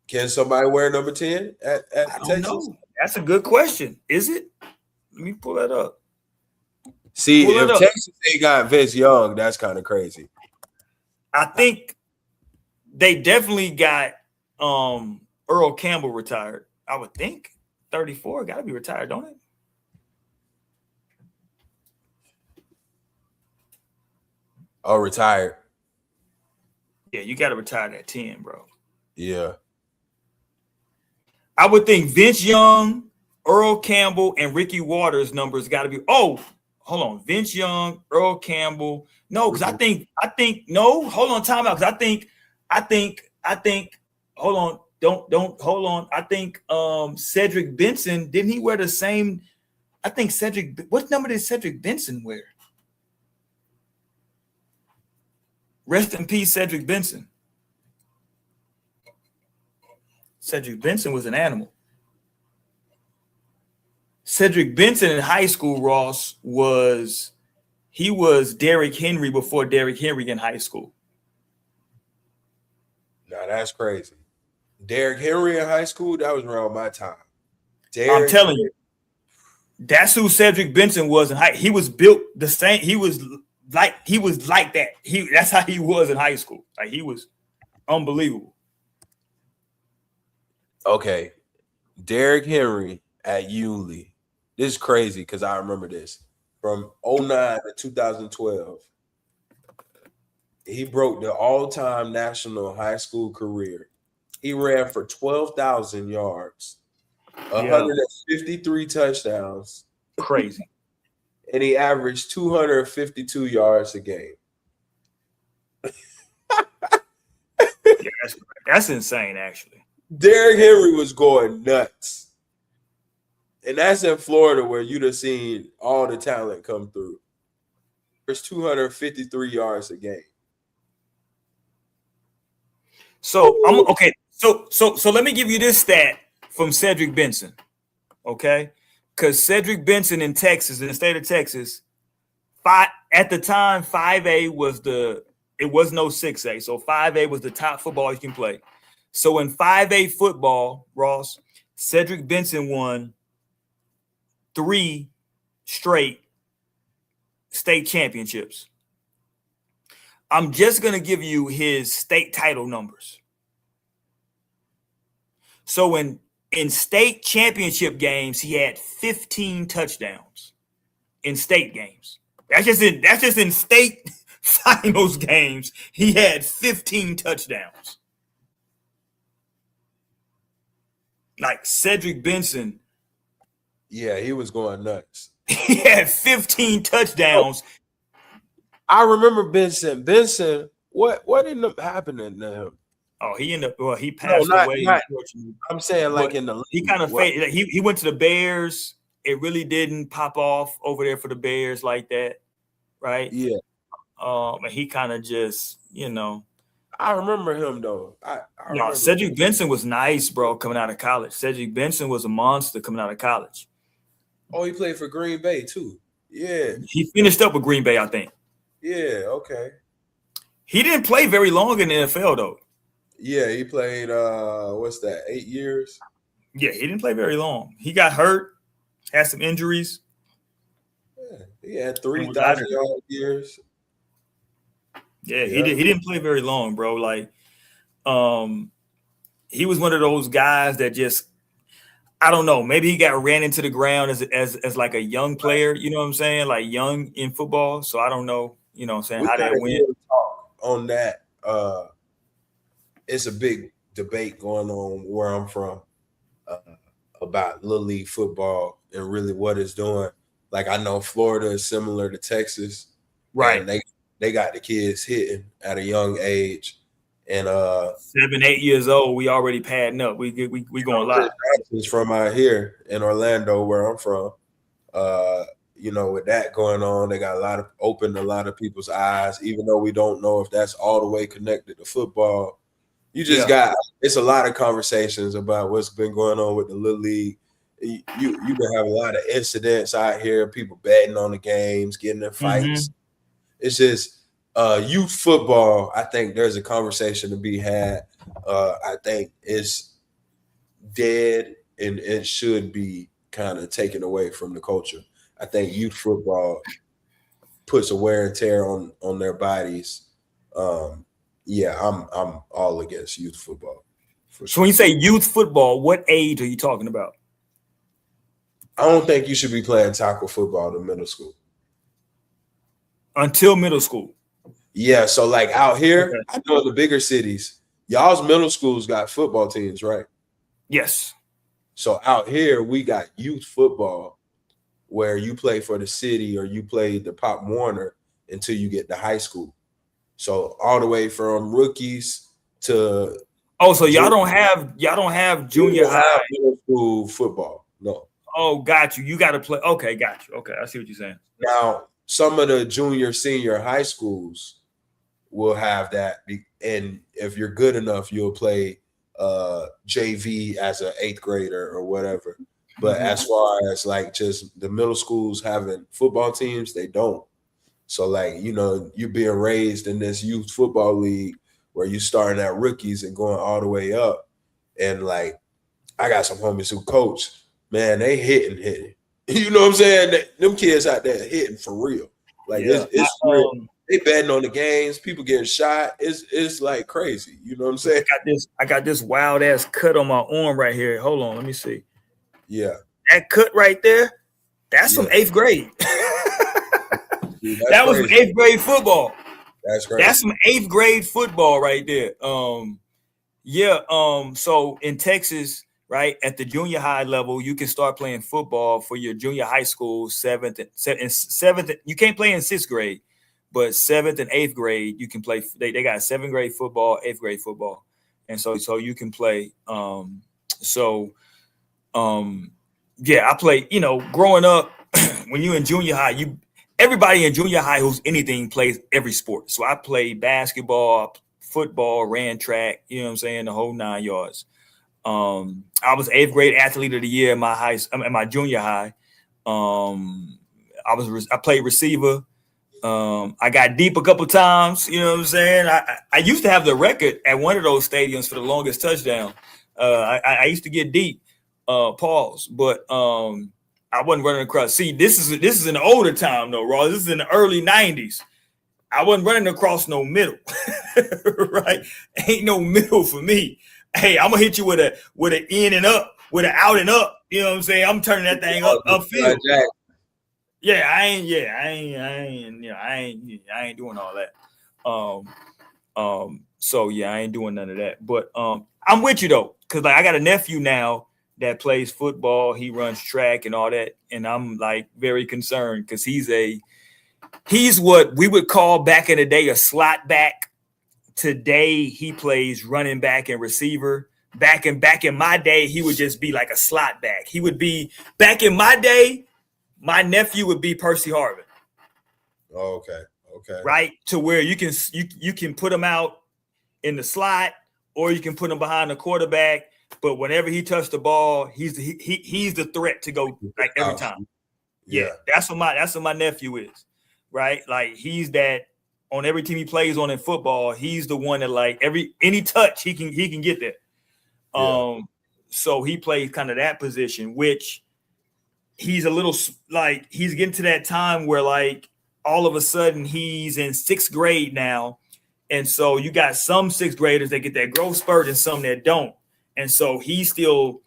Can somebody wear number 10 at I don't Texas? know. That's a good question. Is it? Let me pull that up. See, Pull it if up. Texas ain't got Vince Young, that's kind of crazy. I think they definitely got Earl Campbell retired. I would think 34 got to be retired, don't it? Oh, retired. Yeah, you got to retire that 10, bro. Yeah. I would think Vince Young, Earl Campbell, and Ricky Waters numbers got to be. Oh, hold on. Vince Young, Earl Campbell. No, because I think no. Hold on, time out. Because I think. Hold on. Don't hold on. I think Cedric Benson, didn't he wear the same? I think Cedric. What number did Cedric Benson wear? Rest in peace, Cedric Benson. Cedric Benson was an animal. Cedric Benson in high school, Ross, was Derrick Henry before Derrick Henry in high school. Nah, that's crazy. Derrick Henry in high school, that was around my time. I'm telling you, that's who Cedric Benson was in high. He was built the same. He was like that. That's how he was in high school. Like he was unbelievable. Okay. Derrick Henry at Yulee. This is crazy because I remember this. From 09 to 2012, he broke the all-time national high school career. He ran for 12,000 yards, 153 touchdowns. Crazy. And he averaged 252 yards a game. Yeah, that's insane, actually. Derrick Henry was going nuts. And that's in Florida where you'd have seen all the talent come through. There's 253 yards a game. So I'm okay. So let me give you this stat from Cedric Benson. Okay. Because Cedric Benson in Texas, in the state of Texas, at the time, 5A was it was no 6A. So 5A was the top football you can play. So in 5A football, Ross, Cedric Benson won 3 straight state championships. I'm just going to give you his state title numbers. So in state championship games, he had 15 touchdowns in state games. That's just in state finals games. He had 15 touchdowns. Like Cedric Benson, Yeah, he was going nuts. he had 15 touchdowns. I remember Benson. Benson, what ended up happening to him? Oh, he No, passed not away. not. Unfortunately. I'm saying like But in the he league. kind of What- faded. He went to the Bears. It really didn't pop off over there for the Bears like that, right? Yeah, And he kind of just, I remember him though. I no, remember. Cedric Benson was nice, bro, coming out of college. Cedric Benson was a monster coming out of college. Oh, he played for Green Bay too. Yeah, He finished up with Green Bay, I think. yeah, okay. He didn't play very long in the NFL, though. Yeah, he played 8 years? Yeah, he didn't play very long. He got hurt, had some injuries. Yeah, he had 3,000 yard years. Yeah, he didn't play very long, bro. Like, he was one of those guys that just, I don't know, maybe he got ran into the ground as like a young player, you know what I'm saying? Like young in football. So I don't know, you know what I'm saying, We how that gotta went. talk on that. It's a big debate going on where I'm from about Little League football and really what it's doing. Like I know Florida is similar to Texas. Right. And they got the kids hitting at a young age. And 7, 8 years old, we already padding up. We going live. It's from out here in Orlando, where I'm from. With that going on, they got opened a lot of people's eyes, even though we don't know if that's all the way connected to football. You just it's a lot of conversations about what's been going on with the Little League. You can have a lot of incidents out here, people betting on the games, getting in fights. It's just youth football. I think there's a conversation to be had. I think it's dead and it should be kind of taken away from the culture. I think youth football puts a wear and tear on their bodies. I'm all against youth football. So when you say youth football, what age are you talking about? I don't think you should be playing tackle football in middle school. Until middle school. Yeah, so like out here, I know the bigger cities, y'all's middle schools got football teams, right? Yes. So out here, we got youth football where you play for the city or you play the Pop Warner until you get to high school. So all the way from rookies to so y'all don't have junior high middle school football. No. Oh, got you. You got to play. Okay, got you. Okay, I see what you're saying. Now, some of the junior, senior high schools will have that, and if you're good enough, you'll play JV as an 8th grader or whatever. But as far as like just the middle schools having football teams, they don't. So like, you're being raised in this youth football league where you starting at rookies and going all the way up. And like, I got some homies who coach, man, they hitting. You know what I'm saying? Them kids out there hitting for real. Like it's real. They betting on the games, people getting shot. It's like crazy. You know what I'm saying? I got this wild ass cut on my arm right here. Hold on, let me see. Yeah. That cut right there, that's from 8th grade. Dude, that was from 8th grade football. That's great. That's some 8th grade football right there. So in Texas, right, at the junior high level, you can start playing football for your junior high school, 7th and 7th. You can't play in 6th grade, but 7th and 8th grade, you can play. They got 7th grade football, 8th grade football. And so you can play. I play, growing up, when you're in junior high, everybody in junior high who's anything plays every sport. So I played basketball, football, ran track, you know what I'm saying, the whole 9 yards. I was 8th grade athlete of the year in my junior high. I played receiver. I got deep a couple times, you know what I'm saying? I used to have the record at one of those stadiums for the longest touchdown. I used to get deep, pause, but I wasn't running across. See, this is an older time though, Ross. This is in the early 90s. I wasn't running across no middle, right? Ain't no middle for me. Hey, I'm gonna hit you with an in and up, with an out and up. You know what I'm saying? I'm turning that thing upfield. Yeah, I ain't doing all that. I ain't doing none of that. But I'm with you though, because like I got a nephew now that plays football. He runs track and all that. And I'm like very concerned because he's what we would call back in the day a slot back. Today he plays running back and receiver. Back in my day, he would just be like a slot back. He would be back in my day, my nephew would be Percy Harvin. Oh, okay. Right? To where you can put him out in the slot or you can put him behind the quarterback. But whenever he touched the ball, he's the threat to go like every time. Yeah, that's what my nephew is, right? Like he's that on every team he plays on in football. He's the one that like any touch he can get there. So he plays kind of that position, which he's a little like he's getting to that time where like all of a sudden he's in 6th grade now, and so you got some 6th graders that get that growth spurt and some that don't. And so he's still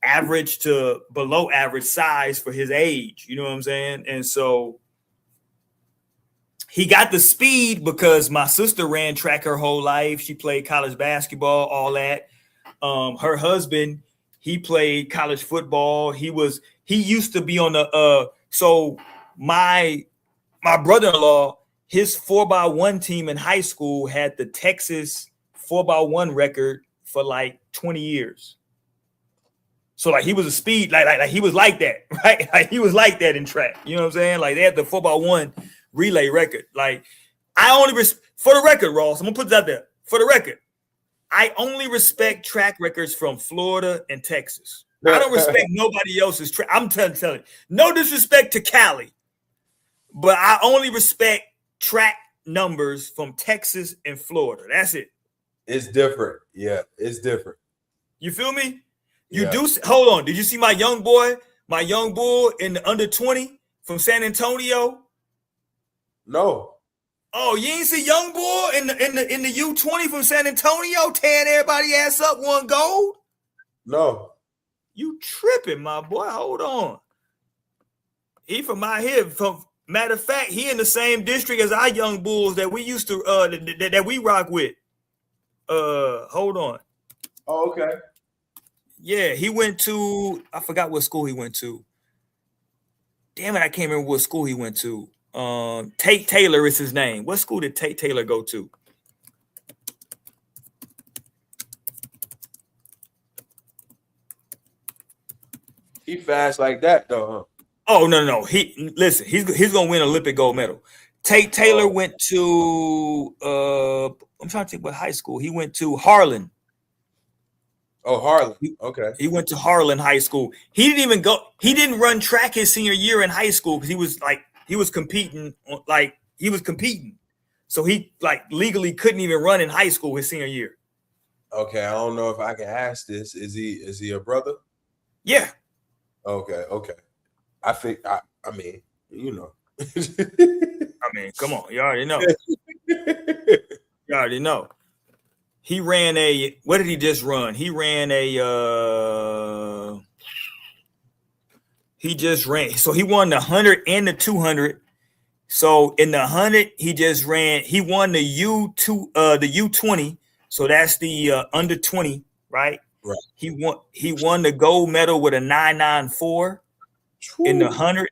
average to below average size for his age. You know what I'm saying? And so he got the speed because my sister ran track her whole life. She played college basketball, all that. Her husband, he played college football. He used to be on the so my brother-in-law, his 4x1 team in high school had the Texas 4x1 record for like 20 years. So like he was a speed, like he was like that, right? Like he was like that in track. You know what I'm saying? Like they had the 4x1 relay record. Like I only for the record, Ross, I'm gonna put this out there. For the record, I only respect track records from Florida and Texas. I don't respect nobody else's track. I'm telling you, no disrespect to Cali, but I only respect track numbers from Texas and Florida. That's it. It's different. Yeah, it's different. You feel me? You do. Hold on. Did you see my young bull in the under 20 from San Antonio? No. Oh, you ain't see young bull in the U20 from San Antonio tearing everybody ass up, one gold? No. You tripping, my boy. Hold on. He from out here. Matter of fact, he in the same district as our young bulls that we used to that we rock with. Hold on. Oh, okay. Yeah, he went to, I forgot what school he went to. Damn it, I can't remember what school he went to. Tate Taylor is his name. What school did Tate Taylor go to? He fast like that though, huh? Oh, no. He's gonna win Olympic gold medal. Tate Taylor went to I'm trying to think what high school. He went to Harlan. Oh, Harlan. Okay. He went to Harlan High School. He didn't run track his senior year in high school because he was competing. So he like legally couldn't even run in high school his senior year. Okay, I don't know if I can ask this. Is he a brother? Yeah. Okay. I mean, you know. I mean, come on, you already know. You already know. He ran what did he just run? He ran so he won the 100 and the 200. So in the 100, he won the U20. So that's the under 20, right? Right. He won the gold medal with a 9.94 in the 100.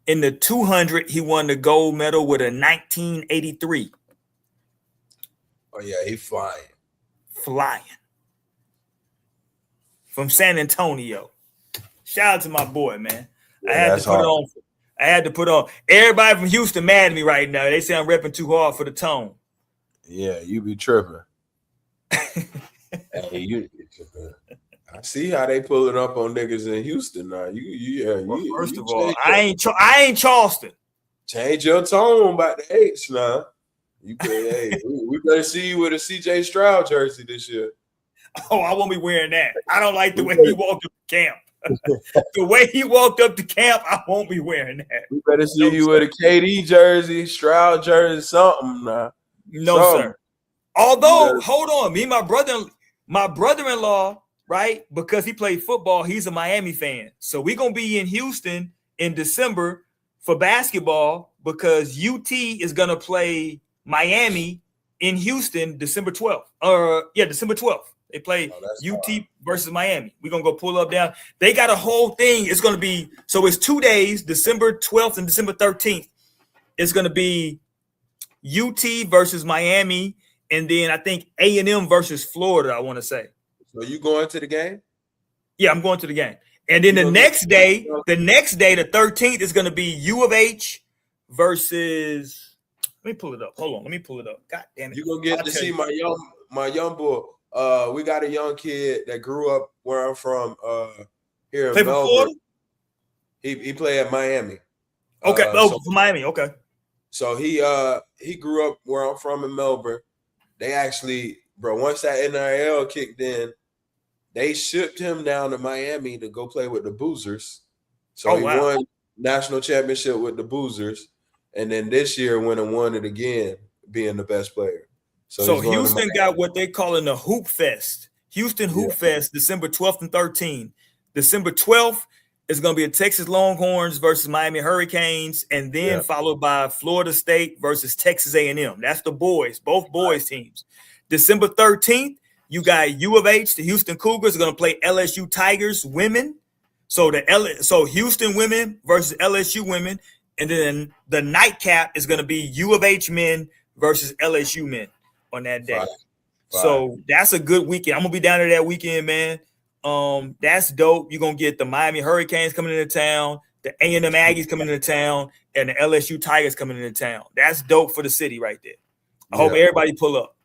In the 200, he won the gold medal with a 19.83. Oh yeah, he flying from San Antonio. Shout out to my boy, man. I had to put on. Everybody from Houston mad at me right now. They say I'm repping too hard for the tone. Yeah, you be tripping. Hey, I see how they pull it up on niggas in Houston now. First of all, I ain't Charleston. Change your tone about the H now. You can, we better see you with a CJ Stroud jersey this year. Oh, I won't be wearing that. I don't like the way he walked up to camp. The way he walked up to camp, I won't be wearing that. We better see you with a KD jersey, Stroud jersey, something now. No, sir. Although, hold on, me and my brother-in-law, right? Because he played football, he's a Miami fan. So we're gonna be in Houston in December for basketball because UT is gonna play Miami in Houston December 12th. December 12th. They play that's UT fine. versus Miami. We're gonna go pull up down. They got a whole thing. It's gonna be so it's 2 days, December 12th and December 13th. It's gonna be UT versus Miami, and then I think A&M versus Florida. I want to say. So you going to the game? Yeah, I'm going to the game. And then the next day, the 13th is going to be U of H versus. Let me pull it up. Hold on, let me pull it up. God damn it! You gonna get to see my young boy. We got a young kid that grew up where I'm from. Here in Melbourne. He played at Miami. Okay, for Miami. Okay. So he grew up where I'm from in Melbourne. They actually, bro, once that NIL kicked in, they shipped him down to Miami to go play with the Boozers. So he won national championship with the Boozers. And then this year went and won it again, being the best player. So Houston got what they call in the Hoop Fest. Houston Hoop Fest, December 12th and 13th. December 12th is going to be a Texas Longhorns versus Miami Hurricanes, and then followed by Florida State versus Texas A&M. That's the boys, both boys teams. December 13th, you got U of H, the Houston Cougars are going to play LSU Tigers women. So Houston women versus LSU women, and then the nightcap is going to be U of H men versus LSU men on that day. So that's a good weekend. I'm gonna be down there that weekend, man. That's dope. You're gonna get the Miami Hurricanes coming into town, the A&M Aggies coming into town, and the LSU Tigers coming into town. That's dope for the city right there. I hope everybody pull up.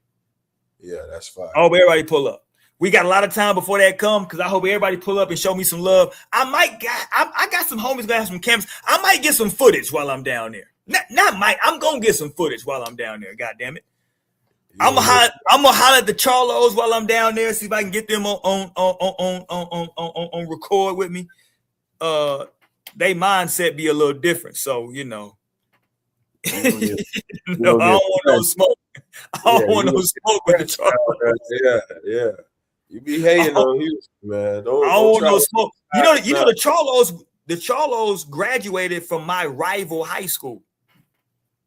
Yeah, that's fine. I hope everybody pull up. We got a lot of time before that come because I hope everybody pull up and show me some love. I got some homies gonna have some cameras. I might get some footage while I'm down there. Not might. I'm gonna get some footage while I'm down there. God damn it. I'm gonna holler at the Charlos while I'm down there. See if I can get them on record with me. They mindset be a little different, so you know. I don't want no smoke. I don't want no smoke with the Charlos. Yeah. You be hating on Houston, man. I don't want no smoke. You know the Charlos graduated from my rival high school.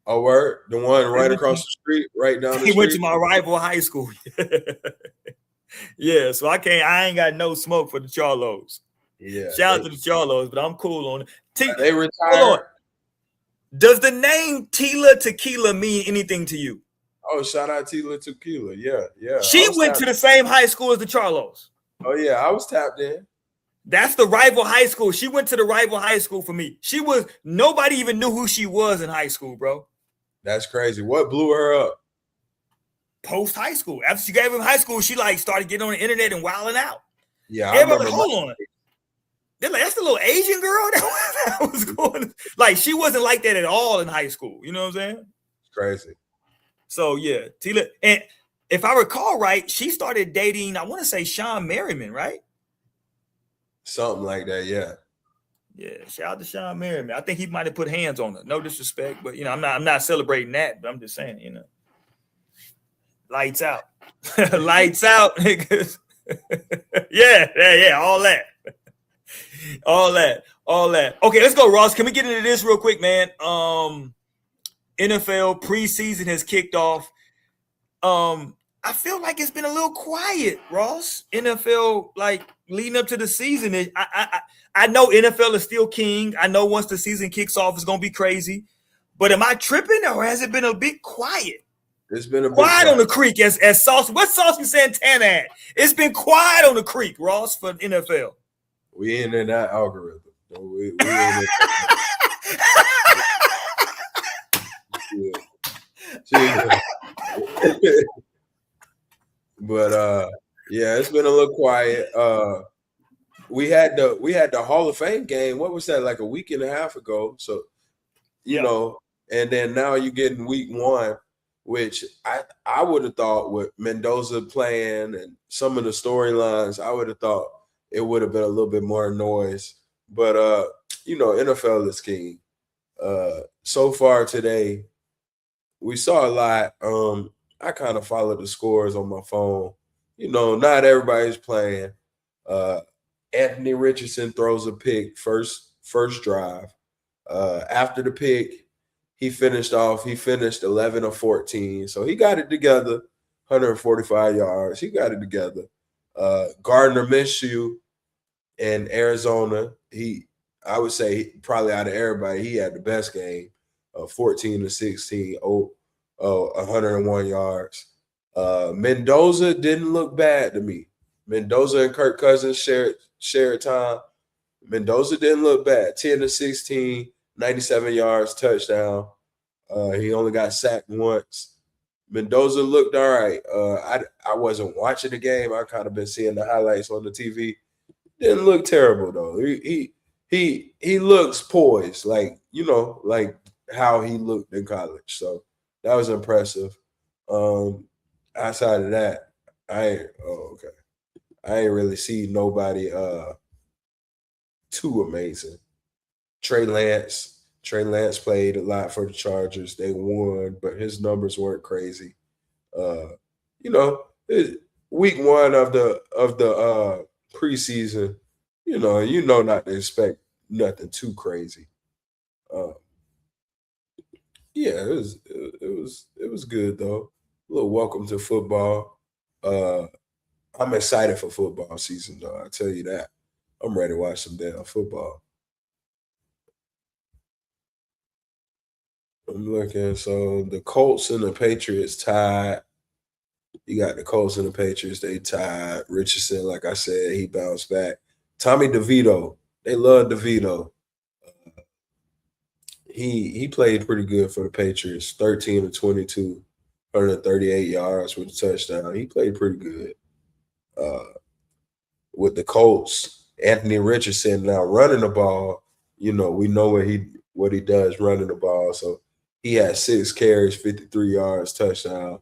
Oh, word? The one right across the street, right down the street? He went to my rival high school. Yeah, so I ain't got no smoke for the Charlos. Yeah. Shout out to the Charlos, but I'm cool on it. They retired. Does the name Tila Tequila mean anything to you? Oh, shout out Tila Tequila. Yeah. She went to the same high school as the Charlos. Oh, yeah, I was tapped in. That's the rival high school. She went to the rival high school for me. Nobody even knew who she was in high school, bro. That's crazy. What blew her up? Post high school. After she gave him high school, she started getting on the internet and wilding out. Yeah, everybody like, hold on. They're like, that's the little Asian girl that was going. Like, she wasn't like that at all in high school. You know what I'm saying? It's crazy. So yeah, Tila, and if I recall right, she started dating, I want to say Sean Merriman, right? Something like that, yeah. Yeah, shout out to Sean Merriman. I think he might have put hands on her. No disrespect, but you know, I'm not celebrating that, but I'm just saying, you know. Lights out. Lights out, niggas. Yeah, all that. All that. Okay, let's go, Ross. Can we get into this real quick, man? NFL preseason has kicked off. I feel like it's been a little quiet, Ross. NFL, like leading up to the season. I know NFL is still king. I know once the season kicks off, it's gonna be crazy. But am I tripping, or has it been a bit quiet? It's been a bit quiet on the creek, as Sauce. What's Saucy Santana at? It's been quiet on the creek, Ross, for NFL. We ain't in that algorithm. We ain't in that. But yeah, it's been a little quiet. We had the Hall of Fame game. What was that, like a week and a half ago? So you know, and then now you're getting week one, which I would have thought with Mendoza playing and some of the storylines, I would have thought it would have been a little bit more noise. But you know, NFL is king. So far today, we saw a lot. I kind of follow the scores on my phone. You know, not everybody's playing. Anthony Richardson throws a pick first drive. After the pick, he finished 11 of 14. So he got it together, 145 yards. He got it together. Gardner Minshew in Arizona, I would say probably out of everybody, he had the best game. 14 to 16, 101 yards. Mendoza didn't look bad to me. Mendoza and Kirk Cousins shared time. Mendoza didn't look bad. 10 to 16, 97 yards, touchdown. He only got sacked once. Mendoza looked all right. I wasn't watching the game. I kind of been seeing the highlights on the TV. Didn't look terrible though. He looks poised, like like how he looked in college. So that was impressive. Outside of that, I ain't really see nobody too amazing. Trey Lance played a lot for the Chargers. They won, but his numbers weren't crazy. Week one of the preseason, not to expect nothing too crazy. Yeah, it was good though. A little welcome to football. I'm excited for football season though. I tell you that. I'm ready to watch some damn football. I'm looking. So the Colts and the Patriots tied. You got the Colts and the Patriots. They tied. Richardson, like I said, he bounced back. Tommy DeVito. They love DeVito. He played pretty good for the Patriots. 13 to 22, 138 yards with a touchdown. He played pretty good. With the Colts, Anthony Richardson now running the ball. We know what he does running the ball. So he had 6 carries, 53 yards, touchdown.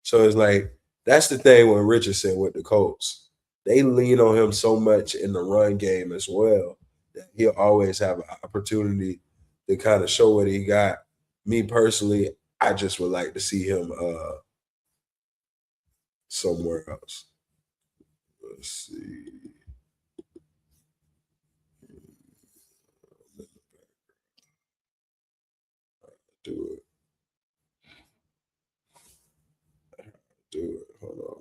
So it's like that's the thing with Richardson with the Colts. They lean on him so much in the run game as well that he'll always have an opportunity to kind of show what he got. Me personally, I just would like to see him somewhere else. Let's see. Do it. Hold on.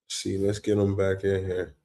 See, let's get him back in here.